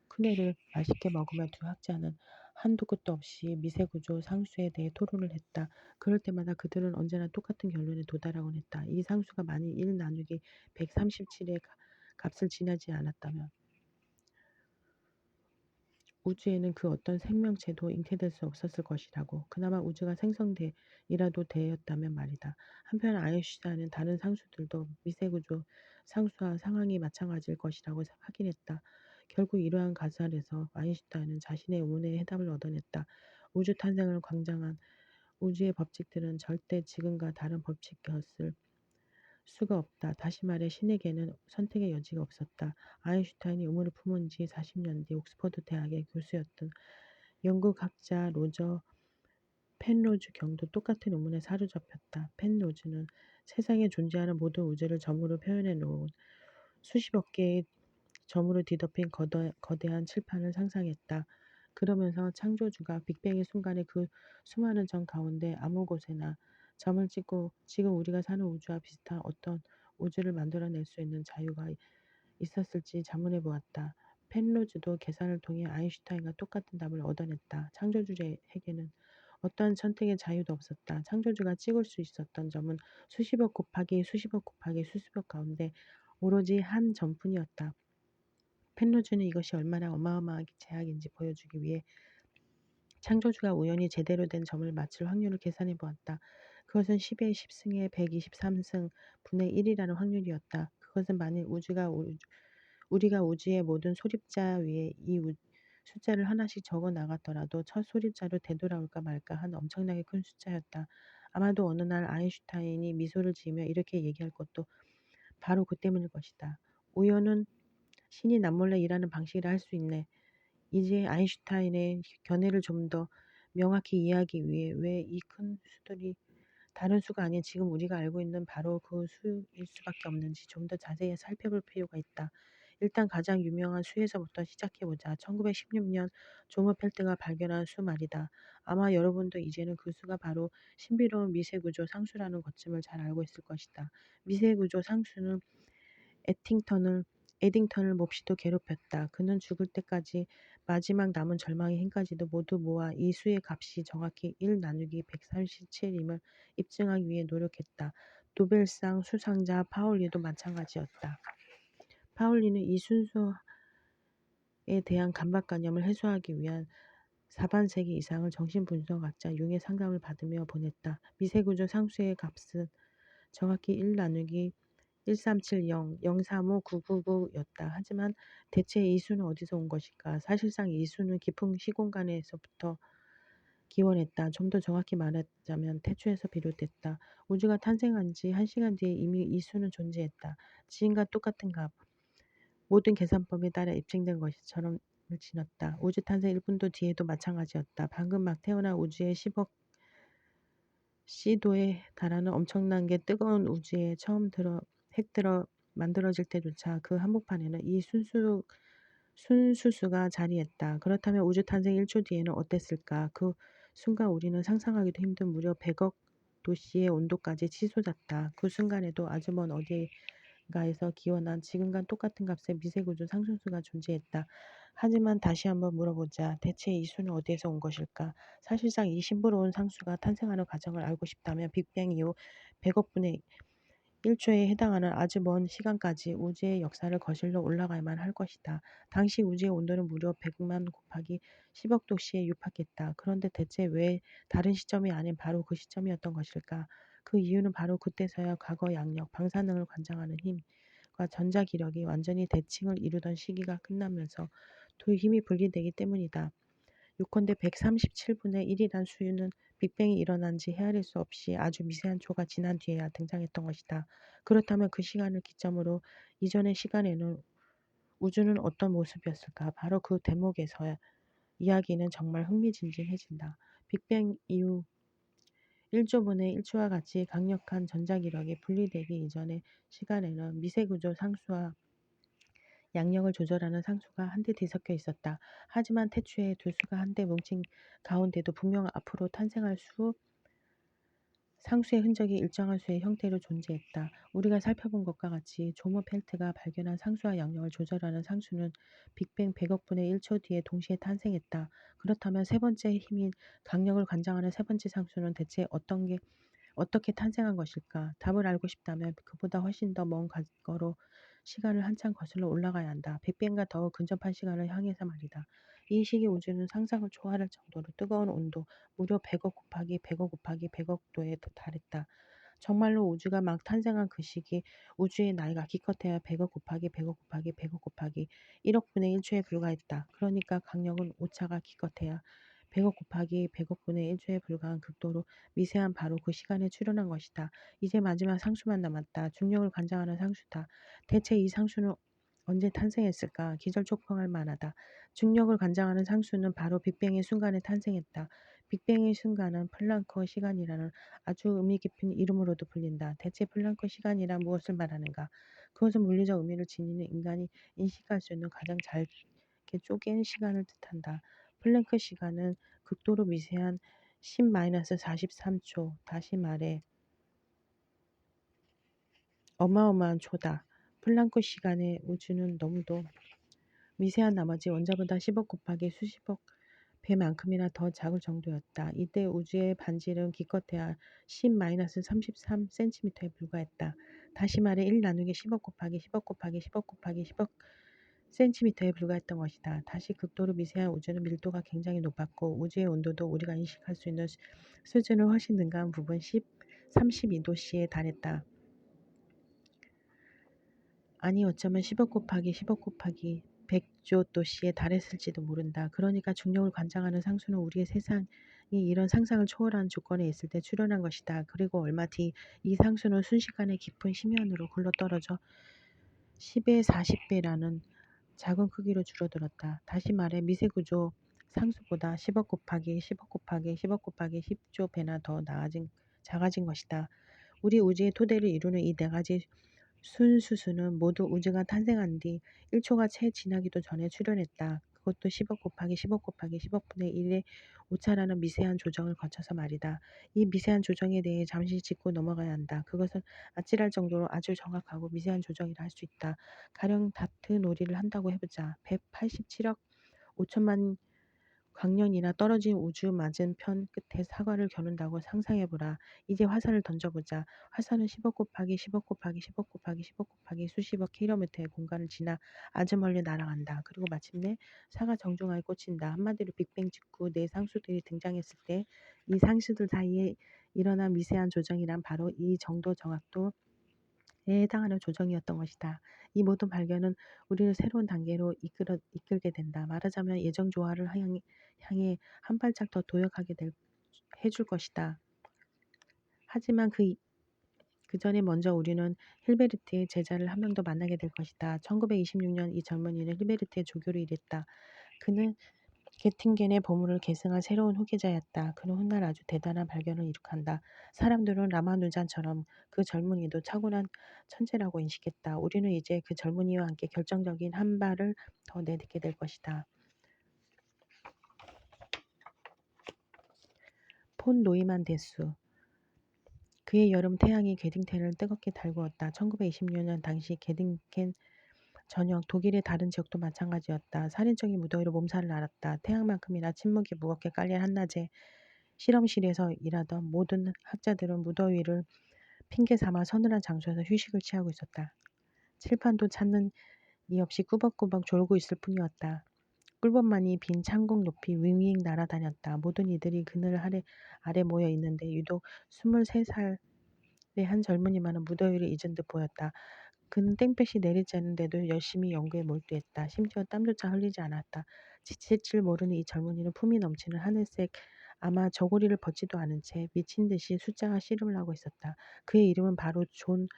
크네를 맛있게 먹으며 두 학자는 한도 끝도 없이 미세구조 상수에 대해 토론을 했다. 그럴 때마다 그들은 언제나 똑같은 결론에 도달하곤 했다. 이 상수가 만일 1 나누기 137의 값을 지나지 않았다면 우주에는 그 어떤 생명체도 잉태될 수 없었을 것이라고. 그나마 우주가 생성돼이라도 되었다면 말이다. 한편 아인슈타인은 다른 상수들도 미세구조 상수와 상황이 마찬가지일 것이라고 확인했다. 결국 이러한 가설에서 아인슈타인은 자신의 의문에 해답을 얻어냈다. 우주 탄생을 광장한 우주의 법칙들은 절대 지금과 다른 법칙이었을 수가 없다. 다시 말해 신에게는 선택의 여지가 없었다. 아인슈타인이 의문을 품은 지 40년 뒤 옥스퍼드 대학의 교수였던 영국 학자 로저 펜로즈 경도 똑같은 의문에 사로잡혔다. 펜로즈는 세상에 존재하는 모든 우주를 점으로 표현해 놓은 수십억 개의 점으로 뒤덮인 거대한 칠판을 상상했다. 그러면서 창조주가 빅뱅의 순간에 그 수많은 점 가운데 아무 곳에나 점을 찍고 지금 우리가 사는 우주와 비슷한 어떤 우주를 만들어낼 수 있는 자유가 있었을지 자문해 보았다. 펜로즈도 계산을 통해 아인슈타인과 똑같은 답을 얻어냈다. 창조주에게는 어떠한 선택의 자유도 없었다. 창조주가 찍을 수 있었던 점은 수십억 곱하기 수십억 곱하기 수십억 가운데 오로지 한 점뿐이었다. 펜로즈는 이것이 얼마나 어마어마한 제약인지 보여주기 위해 창조주가 우연히 제대로 된 점을 맞출 확률을 계산해 보았다. 그것은 10의 10승의 123승 분의 1이라는 확률이었다. 그것은 만일 우리가 우주의 모든 소립자 위에 이 숫자를 하나씩 적어 나갔더라도 첫 소립자로 되돌아올까 말까 한 엄청나게 큰 숫자였다. 아마도 어느 날 아인슈타인이 미소를 지으며 이렇게 얘기할 것도 바로 그 때문일 것이다. 우연은 신이 남몰래 일하는 방식이라 할 수 있네. 이제 아인슈타인의 견해를 좀 더 명확히 이해하기 위해 왜 이 큰 수들이 다른 수가 아닌 지금 우리가 알고 있는 바로 그 수일 수밖에 없는지 좀 더 자세히 살펴볼 필요가 있다. 일단 가장 유명한 수에서부터 시작해보자. 1916년 조머펠트가 발견한 수 말이다. 아마 여러분도 이제는 그 수가 바로 신비로운 미세구조 상수라는 것쯤을 잘 알고 있을 것이다. 미세구조 상수는 에팅턴을 에딩턴을 몹시도 괴롭혔다. 그는 죽을 때까지 마지막 남은 절망의 힘까지도 모두 모아 이 수의 값이 정확히 1 나누기 137임을 입증하기 위해 노력했다. 노벨상 수상자 파울리도 마찬가지였다. 파울리는 이 순서에 대한 강박관념을 해소하기 위한 4반세기 이상을 정신분석학자 융의 상담을 받으며 보냈다. 미세구조 상수의 값은 정확히 1 나누기 1370, 035999였다. 하지만 대체 이 수는 어디서 온 것일까? 사실상 이 수는 깊은 시공간에서부터 기원했다. 좀 더 정확히 말하자면 태초에서 비롯됐다. 우주가 탄생한 지 1시간 뒤에 이미 이 수는 존재했다. 지금과 똑같은 값, 모든 계산법에 따라 입증된 것처럼 지났다. 우주 탄생 1분도 뒤에도 마찬가지였다. 방금 막 태어난 우주의 10억 C도에 달하는 엄청난 게 뜨거운 우주에 처음 핵 들어 만들어질 때조차 그 한복판에는 이 순수수가 자리했다. 그렇다면 우주 탄생 1초 뒤에는 어땠을까? 그 순간 우리는 상상하기도 힘든 무려 100억 도시의 온도까지 치솟았다. 그 순간에도 아주 먼 어디가에서 기원한 지금과 똑같은 값의 미세구조 상승수가 존재했다. 하지만 다시 한번 물어보자. 대체 이 수는 어디에서 온 것일까? 사실상 이 신비로운 상수가 탄생하는 과정을 알고 싶다면 빅뱅 이후 100억분의 1초에 해당하는 아주 먼 시간까지 우주의 역사를 거슬러 올라가야만 할 것이다. 당시 우주의 온도는 무려 100만 곱하기 10억 도씨에 육박했다. 그런데 대체 왜 다른 시점이 아닌 바로 그 시점이었던 것일까? 그 이유는 바로 그때서야 과거 양력, 방사능을 관장하는 힘과 전자기력이 완전히 대칭을 이루던 시기가 끝나면서 두 힘이 분리되기 때문이다. 요컨대 137분의 1이란 수는 빅뱅이 일어난 지 헤아릴 수 없이 아주 미세한 초가 지난 뒤에야 등장했던 것이다. 그렇다면 그 시간을 기점으로 이전의 시간에는 우주는 어떤 모습이었을까? 바로 그 대목에서 이야기는 정말 흥미진진해진다. 빅뱅 이후 1조분의 1초와 같이 강력한 전자기력이 분리되기 이전의 시간에는 미세구조 상수와 양력을 조절하는 상수가 한데 뒤섞여 있었다. 하지만 태초에 두 수가 한데 뭉친 가운데도 분명 앞으로 탄생할 상수의 흔적이 일정한 수의 형태로 존재했다. 우리가 살펴본 것과 같이 조머펠트가 발견한 상수와 양력을 조절하는 상수는 빅뱅 100억분의 1초 뒤에 동시에 탄생했다. 그렇다면 세 번째 힘인 강력을 관장하는 세 번째 상수는 대체 어떻게 탄생한 것일까? 답을 알고 싶다면 그보다 훨씬 더 먼 과거로 시간을 한참 거슬러 올라가야 한다. 빅뱅과 더욱 근접한 시간을 향해서 말이다. 이 시기 우주는 상상을 초월할 정도로 뜨거운 온도, 무려 100억 곱하기 100억 곱하기 100억 도에 달했다. 정말로 우주가 막 탄생한 그 시기 우주의 나이가 기껏해야 100억 곱하기 100억 곱하기 100억 곱하기 1억분의 1초에 불과했다. 그러니까 강력은 오차가 기껏해야 100억 곱하기 100억분의 1초에 불과한 극도로 미세한 바로 그 시간에 출현한 것이다. 이제 마지막 상수만 남았다. 중력을 관장하는 상수다. 대체 이 상수는 언제 탄생했을까? 기절촉청할 만하다. 중력을 관장하는 상수는 바로 빅뱅의 순간에 탄생했다. 빅뱅의 순간은 플랑크 시간이라는 아주 의미 깊은 이름으로도 불린다. 대체 플랑크 시간이란 무엇을 말하는가? 그것은 물리적 의미를 지니는 인간이 인식할 수 있는 가장 잘게 쪼갠 시간을 뜻한다. 플랭크 시간은 극도로 미세한 10-43초, 다시 말해 어마어마한 초다. 플랑크 시간의 우주는 너무도 미세한 나머지 원자보다 10억 곱하기 수십억 배만큼이나 더 작을 정도였다. 이때 우주의 반질은 기껏해야 10-33cm에 불과했다. 다시 말해 1 나누기 10억 곱하기 10억 곱하기 10억 곱하기 10억 센티미터에 불과했던 것이다. 다시 극도로 미세한 우주는 밀도가 굉장히 높았고 우주의 온도도 우리가 인식할 수 있는 수준을 훨씬 능가한 부분 32도씨에 달했다. 아니 어쩌면 10억 곱하기 10억 곱하기 100조 도씨에 달했을지도 모른다. 그러니까 중력을 관장하는 상수는 우리의 세상이 이런 상상을 초월한 조건에 있을 때 출현한 것이다. 그리고 얼마 뒤 이 상수는 순식간에 깊은 심연으로 굴러떨어져 10의 40배라는 작은 크기로 줄어들었다. 다시 말해 미세구조 상수보다 10억 곱하기 10억 곱하기 10억 곱하기 10조 배나 더 작아진 것이다. 우리 우주의 토대를 이루는 이 네 가지 순수수는 모두 우주가 탄생한 뒤 1초가 채 지나기도 전에 출현했다. 그것도 10억 곱하기 10억 곱하기 10억 분의 1의 오차라는 미세한 조정을 거쳐서 말이다. 이 미세한 조정에 대해 잠시 짚고 넘어가야 한다. 그것은 아찔할 정도로 아주 정확하고 미세한 조정이라 할 수 있다. 가령 다트 놀이를 한다고 해보자. 187억 5천만 광년이나 떨어진 우주 맞은편 끝에 사과를 겨눈다고 상상해보라. 이제 화살을 던져보자. 화살은 10억 곱하기 10억 곱하기 10억 곱하기 10억 곱하기 수십억 킬로미터의 공간을 지나 아주 멀리 날아간다. 그리고 마침내 사과 정중하게 꽂힌다. 한마디로 빅뱅 직후 네 상수들이 등장했을 때 이 상수들 사이에 일어난 미세한 조정이란 바로 이 정도 정확도에 해당하는 조정이었던 것이다. 이 모든 발견은 우리를 새로운 단계로 이끌게 된다. 말하자면 예정 조화를 향해 한 발짝 더 도약하게 해줄 것이다. 하지만 그 전에 먼저 우리는 힐베르트의 제자를 한 명 더 만나게 될 것이다. 1926년 이 젊은이는 힐베르트의 조교를 일했다. 그는 게팅겐의 보물을 계승한 새로운 후계자였다. 그는 훗날 아주 대단한 발견을 이룩한다. 사람들은 라마누잔처럼 그 젊은이도 타고난 천재라고 인식했다. 우리는 이제 그 젊은이와 함께 결정적인 한 발을 더 내딛게 될 것이다. 폰 노이만 대수. 그의 여름 태양이 게딩텐을 뜨겁게 달구었다. 1926년 당시 게딩텐 저녁 독일의 다른 지역도 마찬가지였다. 살인적인 무더위로 몸살을 앓았다. 태양만큼이나 침묵이 무겁게 깔린 한낮에 실험실에서 일하던 모든 학자들은 무더위를 핑계 삼아 서늘한 장소에서 휴식을 취하고 있었다. 칠판도 찾는 이 없이 꾸벅꾸벅 졸고 있을 뿐이었다. 꿀벌만이 빈 창공 높이 윙윙 날아다녔다. 모든 이들이 그늘 아래 모여 있는데 유독 23살의 한 젊은이만은 무더위를 잊은 듯 보였다. 그는 땡볕이 내리지 않는데도 열심히 연구에 몰두했다. 심지어 땀조차 흘리지 않았다. 지칠 줄 모르는 이 젊은이는 품이 넘치는 하늘색 아마 저고리를 벗지도 않은 채 미친 듯이 숫자와 씨름을 하고 있었다. 그의 이름은 바로 존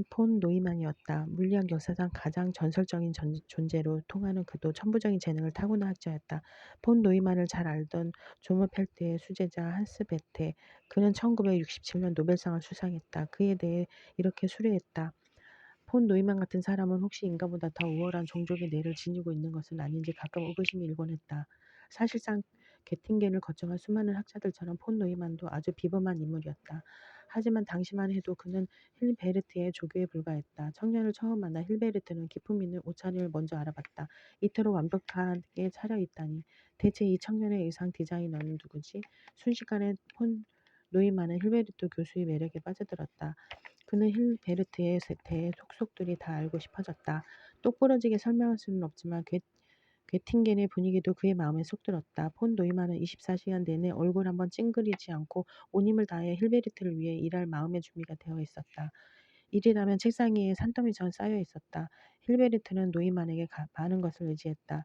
폰 노이만이었다. 물리학 역사상 가장 전설적인 존재로 통하는 그도 천부적인 재능을 타고난 학자였다. 폰 노이만을 잘 알던 조모펠트의 수제자 한스 베테. 그는 1967년 노벨상을 수상했다. 그에 대해 이렇게 수려했다. 폰 노이만 같은 사람은 혹시 인간보다 더 우월한 종족의 뇌를 지니고 있는 것은 아닌지 가끔 의구심이 일곤 했다. 사실상 게팅겐을 거쳐간 수많은 학자들처럼 폰 노이만도 아주 비범한 인물이었다. 하지만 당시만 해도 그는 힐베르트의 조교에 불과했다. 청년을 처음 만난 힐베르트는 기품 있는 옷차림을 먼저 알아봤다. 이토록 완벽하게 차려입다니. 대체 이 청년의 의상 디자이너는 누구지? 순식간에 폰 노이만은 힐베르트 교수의 매력에 빠져들었다. 그는 힐베르트에 대해 속속들이 다 알고 싶어졌다. 똑부러지게 설명할 수는 없지만 괴팅겐의 분위기도 그의 마음에 쏙 들었다. 폰 노이만은 24시간 내내 얼굴 한번 찡그리지 않고 온 힘을 다해 힐베르트를 위해 일할 마음의 준비가 되어 있었다. 일이라면 책상 위에 산더미처럼 쌓여 있었다. 힐베르트는 노이만에게 많은 것을 의지했다.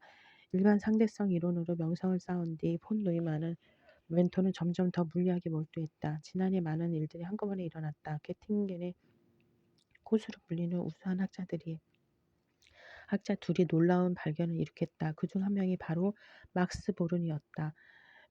일반 상대성 이론으로 명성을 쌓은 뒤 폰 노이만은 멘토는 점점 더 물리하게 몰두했다. 지난해 많은 일들이 한꺼번에 일어났다. 게팅겐의 고수로 불리는 우수한 학자 둘이 놀라운 발견을 일으켰다. 그중 한 명이 바로 막스 보른이었다.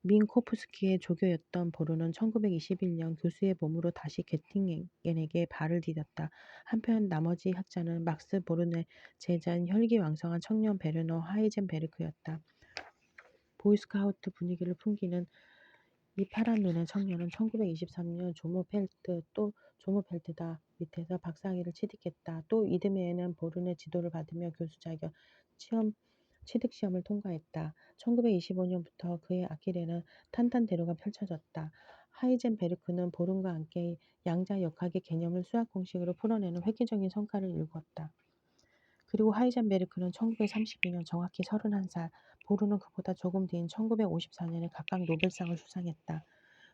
민코프스키의 조교였던 보른은 1921년 교수의 몸으로 다시 게팅겐에게 발을 디뎠다. 한편 나머지 학자는 막스 보른의 제자인 혈기왕성한 청년 베르너 하이젠베르크였다. 보이스카우트 분위기를 풍기는 이 파란 눈의 청년은 1923년 또 조모펠트다 밑에서 박사학위를 취득했다. 또 이듬해에는 보른의 지도를 받으며 교수 자격 취득 시험을 통과했다. 1925년부터 그의 앞길에는 탄탄대로가 펼쳐졌다. 하이젠베르크는 보른과 함께 양자역학의 개념을 수학 공식으로 풀어내는 획기적인 성과를 이루었다. 그리고 하이젠베르크는 1932년 정확히 31살, 보르는 그보다 조금 뒤인 1954년에 각각 노벨상을 수상했다.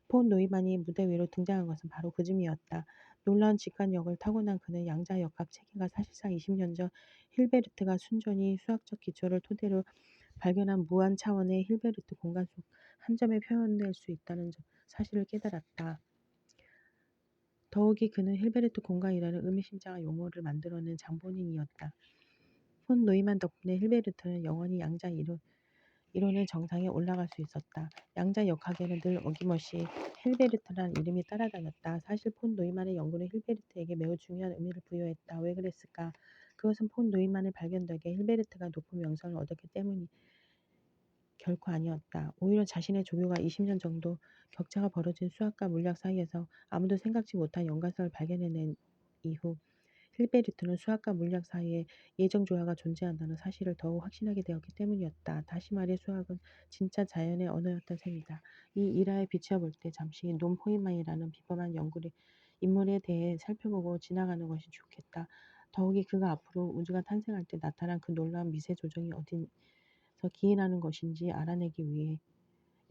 폰 노이만이 무대 위로 등장한 것은 바로 그즈음이었다. 놀라운 직관력을 타고난 그는 양자역학 체계가 사실상 20년 전 힐베르트가 순전히 수학적 기초를 토대로 발견한 무한 차원의 힐베르트 공간 속 한 점에 표현될 수 있다는 사실을 깨달았다. 더욱이 그는 힐베르트 공간이라는 의미심장한 용어를 만들어낸 장본인이었다. 폰 노이만 덕분에 힐베르트는 영원히 이론은 정상에 올라갈 수 있었다. 양자 역학에는 늘 어김없이 힐베르트란 이름이 따라다녔다. 사실 폰 노이만의 연구는 힐베르트에게 매우 중요한 의미를 부여했다. 왜 그랬을까? 그것은 폰 노이만의 발견 덕에 힐베르트가 높은 명성을 얻었기 때문이 결코 아니었다. 오히려 자신의 조교가 20년 정도 격차가 벌어진 수학과 물리학 사이에서 아무도 생각지 못한 연관성을 발견해낸 이후 힐베르트는 수학과 물리학 사이에 예정 조화가 존재한다는 사실을 더욱 확신하게 되었기 때문이었다. 다시 말해 수학은 진짜 자연의 언어였던 셈이다. 이 일화에 비추어 때 잠시 논 포인만이라는 비범한 연구를 인물에 대해 살펴보고 지나가는 것이 좋겠다. 더욱이 그가 앞으로 우주가 탄생할 때 나타난 그 놀라운 미세 조정이 어디서 기인하는 것인지 알아내기 위해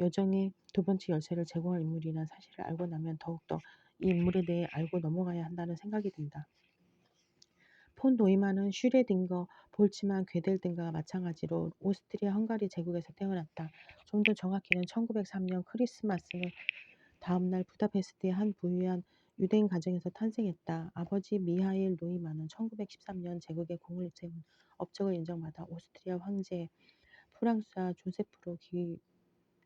여정의 두 번째 열쇠를 제공할 인물이라는 사실을 알고 나면 더욱더 이 인물에 대해 알고 넘어가야 한다는 생각이 든다. 폰 노이만은 슈레딩거, 볼츠만, 괴델 등과 마찬가지로 오스트리아 헝가리 제국에서 태어났다. 좀 더 정확히는 1903년 크리스마스는 다음날 부다페스트의 한 부유한 유대인 가정에서 탄생했다. 아버지 미하일 노이만은 1913년 제국의 공을 세운 업적을 인정받아 오스트리아 황제 프랑스와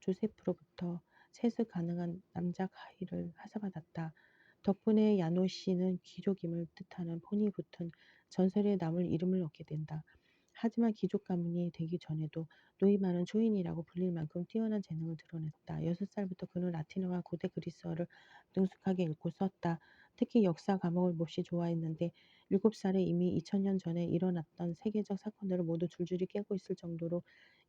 조세프로부터 세습 가능한 남자 가위를 하사받았다. 덕분에 야노시는 귀족임을 뜻하는 폰이 붙은 전설에 남을 이름을 얻게 된다. 하지만 귀족 가문이 되기 전에도 노이만은 초인이라고 불릴 만큼 뛰어난 재능을 드러냈다. 6살부터 그는 라틴어와 고대 그리스어를 능숙하게 읽고 썼다. 특히 역사 과목을 몹시 좋아했는데 7살에 이미 2000년 전에 일어났던 세계적 사건들을 모두 줄줄이 깨고 있을 정도로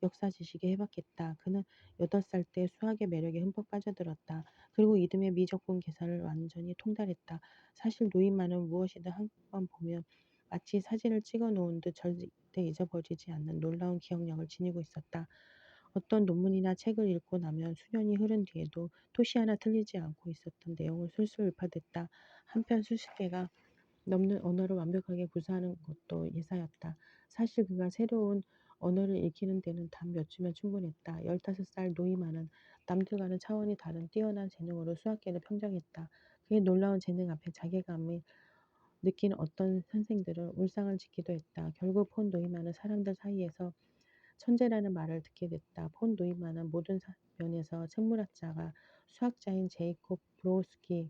역사 지식에 해박했다. 그는 8살 때 수학의 매력에 흠뻑 빠져들었다. 그리고 이듬해 미적분 계산을 완전히 통달했다. 사실 노인만은 무엇이든 한 번 보면 마치 사진을 찍어 놓은 듯 절대 잊어버리지 않는 놀라운 기억력을 지니고 있었다. 어떤 논문이나 책을 읽고 나면 수년이 흐른 뒤에도 토시 하나 틀리지 않고 있었던 내용을 술술 읊어댔다. 한편 수십 개가 넘는 언어를 완벽하게 구사하는 것도 예사였다. 사실 그가 새로운 언어를 익히는 데는 단 몇 주면 충분했다. 15살 노이만은 남들과는 차원이 다른 뛰어난 재능으로 수학계를 평정했다. 그의 놀라운 재능 앞에 자괴감을 느낀 어떤 선생들은 울상을 짓기도 했다. 결국 폰 노이만은 사람들 사이에서 천재라는 말을 듣게 됐다. 폰 노이만은 모든 면에서 생물학자가 수학자인 제이콥 브로우스키의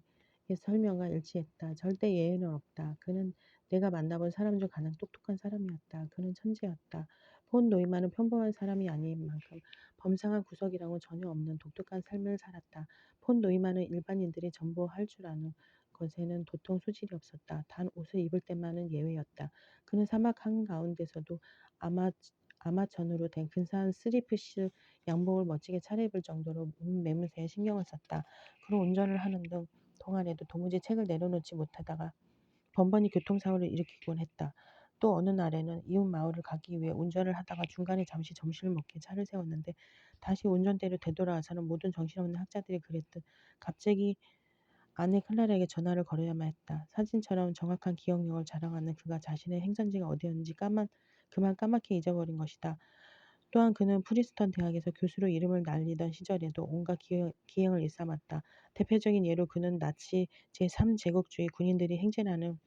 설명과 일치했다. 절대 예외는 없다. 그는 내가 만나본 사람 중 가장 똑똑한 사람이었다. 그는 천재였다. 폰 노이만은 평범한 사람이 아닌 만큼 범상한 구석이라고 전혀 없는 독특한 삶을 살았다. 폰 노이만은 일반인들이 전부 할 줄 아는 것에는 도통 소질이 없었다. 단 옷을 입을 때만은 예외였다. 그는 사막 한가운데서도 아마 아마천으로 된 근사한 스리프실 양복을 멋지게 차려입을 정도로 몸 매무새에 신경을 썼다. 그로 운전을 하는 동안에도 도무지 책을 내려놓지 못하다가 번번이 교통사고를 일으키곤 했다. 또 어느 날에는 이웃 마을을 가기 위해 운전을 하다가 중간에 잠시 점심을 먹게 차를 세웠는데 다시 운전대로 되돌아와서는 모든 정신없는 학자들이 그랬듯 갑자기 아내 클라라에게 전화를 걸어야만 했다. 사진처럼 정확한 기억력을 자랑하는 그가 자신의 행선지가 어디였는지 그만 까맣게 잊어버린 것이다. 또한 그는 프리스턴 대학에서 교수로 이름을 날리던 시절에도 온갖 기행을 일삼았다. 대표적인 예로 그는 나치 제3제국주의 군인들이 행진하는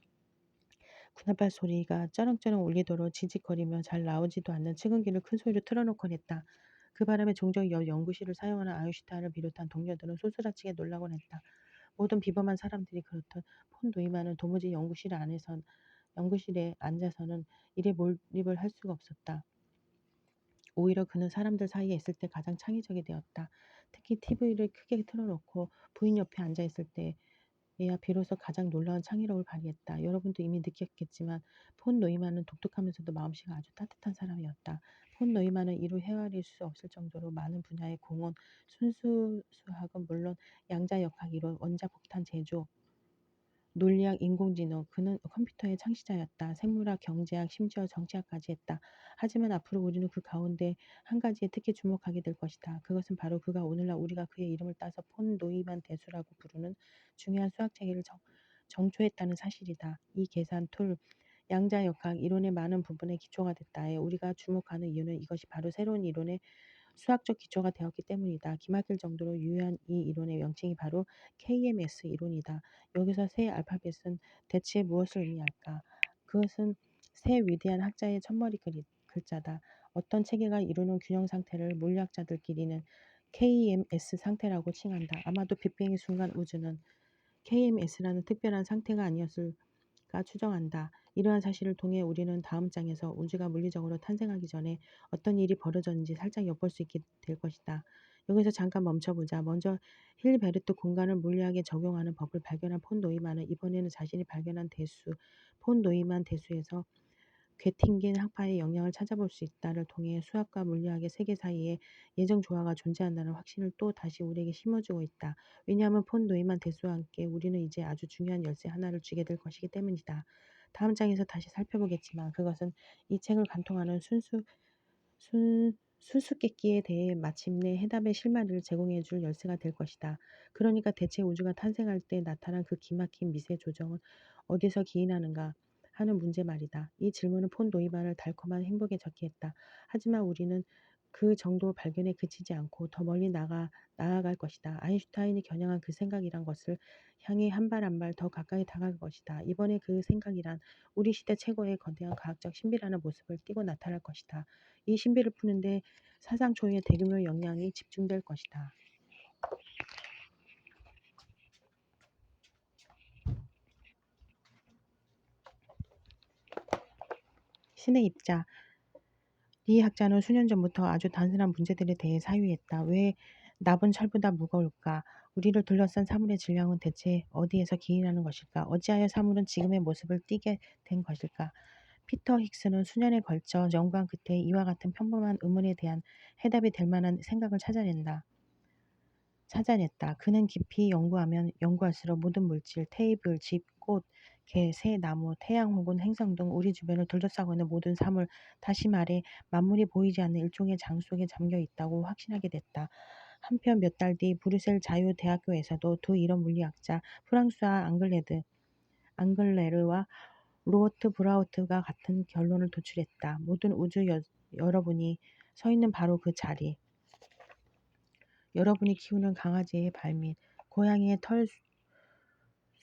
군홧 소리가 쩌렁쩌렁 울리도록 지직거리며 잘 나오지도 않는 측은기를 큰 소리로 틀어놓곤 했다. 그 바람에 종종 연구실을 사용하는 아인슈타인을 비롯한 동료들은 소스라치게 놀라곤 했다. 모든 비범한 사람들이 그렇듯 폰 노이만은 도무지 연구실에 앉아서는 일에 몰입을 할 수가 없었다. 오히려 그는 사람들 사이에 있을 때 가장 창의적이 되었다. 특히 TV를 크게 틀어놓고 부인 옆에 앉아 있을 때에야 비로소 가장 놀라운 창의력을 발휘했다. 여러분도 이미 느꼈겠지만 폰 노이만은 독특하면서도 마음씨가 아주 따뜻한 사람이었다. 폰 노이만은 이루 헤아릴 수 없을 정도로 많은 분야의 공헌, 순수 수학은 물론 양자역학 이론, 원자폭탄 제조, 논리학, 인공지능, 그는 컴퓨터의 창시자였다. 생물학, 경제학, 심지어 정치학까지 했다. 하지만 앞으로 우리는 그 가운데 한 가지에 특히 주목하게 될 것이다. 그것은 바로 그가 오늘날 우리가 그의 이름을 따서 폰 노이만 대수라고 부르는 중요한 수학 체계를 정초했다는 사실이다. 이 계산 툴, 양자역학 이론의 많은 부분의 기초가 됐다에 우리가 주목하는 이유는 이것이 바로 새로운 이론의 수학적 기초가 되었기 때문이다. 기막힐 정도로 유효한 이 이론의 명칭이 바로 KMS 이론이다. 여기서 새 알파벳은 대체 무엇을 의미할까? 그것은 새 위대한 학자의 첫머리 글자다. 어떤 체계가 이루는 균형 상태를 물리학자들끼리는 KMS 상태라고 칭한다. 아마도 빅뱅의 순간 우주는 KMS라는 특별한 상태가 아니었을까 추정한다. 이러한 사실을 통해 우리는 다음 장에서 우주가 물리적으로 탄생하기 전에 어떤 일이 벌어졌는지 살짝 엿볼 수 있게 될 것이다. 여기서 잠깐 멈춰보자. 먼저 힐베르트 공간을 물리학에 적용하는 법을 발견한 폰 노이만은 이번에는 자신이 발견한 대수, 폰 노이만 대수에서 괴팅긴 학파의 영향을 찾아볼 수 있다를 통해 수학과 물리학의 세계 사이에 예정 조화가 존재한다는 확신을 또 다시 우리에게 심어주고 있다. 왜냐하면 폰 노이만 대수와 함께 우리는 이제 아주 중요한 열쇠 하나를 쥐게 될 것이기 때문이다. 다음 장에서 다시 살펴보겠지만 그것은 이 책을 관통하는 수수께끼에 대해 마침내 해답의 실마리를 제공해 줄 열쇠가 될 것이다. 그러니까 대체 우주가 탄생할 때 나타난 그 기막힌 미세 조정은 어디서 기인하는가 하는 문제 말이다. 이 질문은 폰 노이만을 달콤한 행복에 적게 했다. 하지만 우리는 그 정도 발견에 그치지 않고 더 멀리 나아갈 것이다. 아인슈타인이 겨냥한 그 생각이란 것을 향해 한 발 한 발 더 가까이 다가갈 것이다. 이번에 그 생각이란 우리 시대 최고의 거대한 과학적 신비라는 모습을 띠고 나타날 것이다. 이 신비를 푸는데 사상 초유의 대규모 역량이 집중될 것이다. 신의 입자. 이 학자는 수년 전부터 아주 단순한 문제들에 대해 사유했다. 왜 납은 철보다 무거울까? 우리를 둘러싼 사물의 질량은 대체 어디에서 기인하는 것일까? 어찌하여 사물은 지금의 모습을 띠게 된 것일까? 피터 힉스는 수년에 걸쳐 연구한 끝에 이와 같은 평범한 의문에 대한 해답이 될 만한 생각을 찾아냈다. 그는 깊이 연구하면 연구할수록 모든 물질, 테이블, 집, 꽃, 개, 새, 나무, 태양 혹은 행성 등 우리 주변을 둘러싸고 있는 모든 사물, 다시 말해 만물이 보이지 않는 일종의 장 속에 잠겨 있다고 확신하게 됐다. 한편 몇 달 뒤 브뤼셀 자유대학교에서도 두 이런 물리학자 프랑수아 앙글레르와 로버트 브라우트가 같은 결론을 도출했다. 모든 여러분이 서 있는 바로 그 자리, 여러분이 키우는 강아지의 발밑, 고양이의 털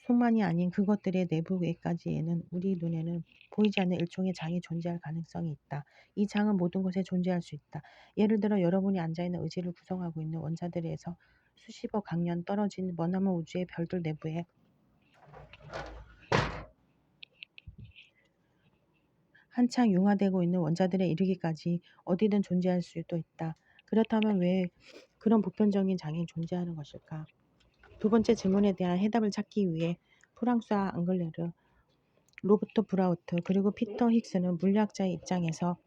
속만이 아닌 그것들의 내부에까지에는 우리 눈에는 보이지 않는 일종의 장이 존재할 가능성이 있다. 이 장은 모든 곳에 존재할 수 있다. 예를 들어 여러분이 앉아있는 의지를 구성하고 있는 원자들에서 수십억 강년 떨어진 머나먼 우주의 별들 내부에 한창 융화되고 있는 원자들에 이르기까지 어디든 존재할 수도 있다. 그렇다면 왜 그런 보편적인 장이 존재하는 것일까? 두 번째 질문에 대한 해답을 찾기 위해 프랑수아 앙글레르, 로버트 브라우트, 그리고 피터 힉스는 물리학자의 입장에서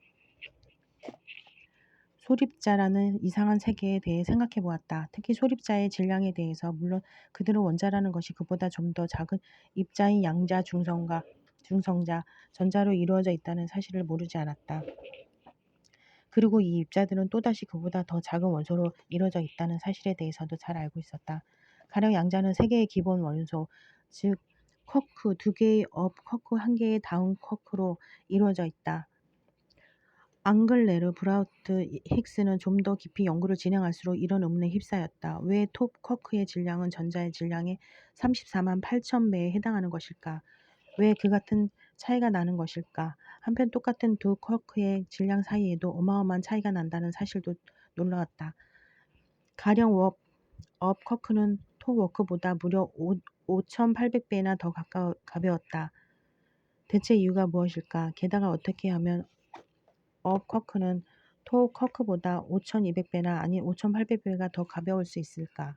소립자라는 이상한 세계에 대해 생각해 보았다. 특히 소립자의 질량에 대해서. 물론 그들은 원자라는 것이 그보다 좀 더 작은 입자인 양자, 중성자, 전자로 이루어져 있다는 사실을 모르지 않았다. 그리고 이 입자들은 또다시 그보다 더 작은 원소로 이루어져 있다는 사실에 대해서도 잘 알고 있었다. 가령 양자는 세 개의 기본 원소, 즉 쿼크 2개의 업, 쿼크 1개의 다운 쿼크로 이루어져 있다. 앙글레르, 브라우트, 힉스는 좀 더 깊이 연구를 진행할수록 이런 의문에 휩싸였다. 왜 톱 쿼크의 질량은 전자의 질량의 34만 8천 배에 해당하는 것일까? 왜 그 같은 차이가 나는 것일까? 한편 똑같은 두 쿼크의 질량 사이에도 어마어마한 차이가 난다는 사실도 놀라웠다. 가령 업 쿼크는 톱 쿼크보다 무려 5,800배나 더 가벼웠다. 대체 이유가 무엇일까? 게다가 어떻게 하면 업 쿼크는 톱 쿼크보다 5,200배나 아니 5,800배가 더 가벼울 수 있을까?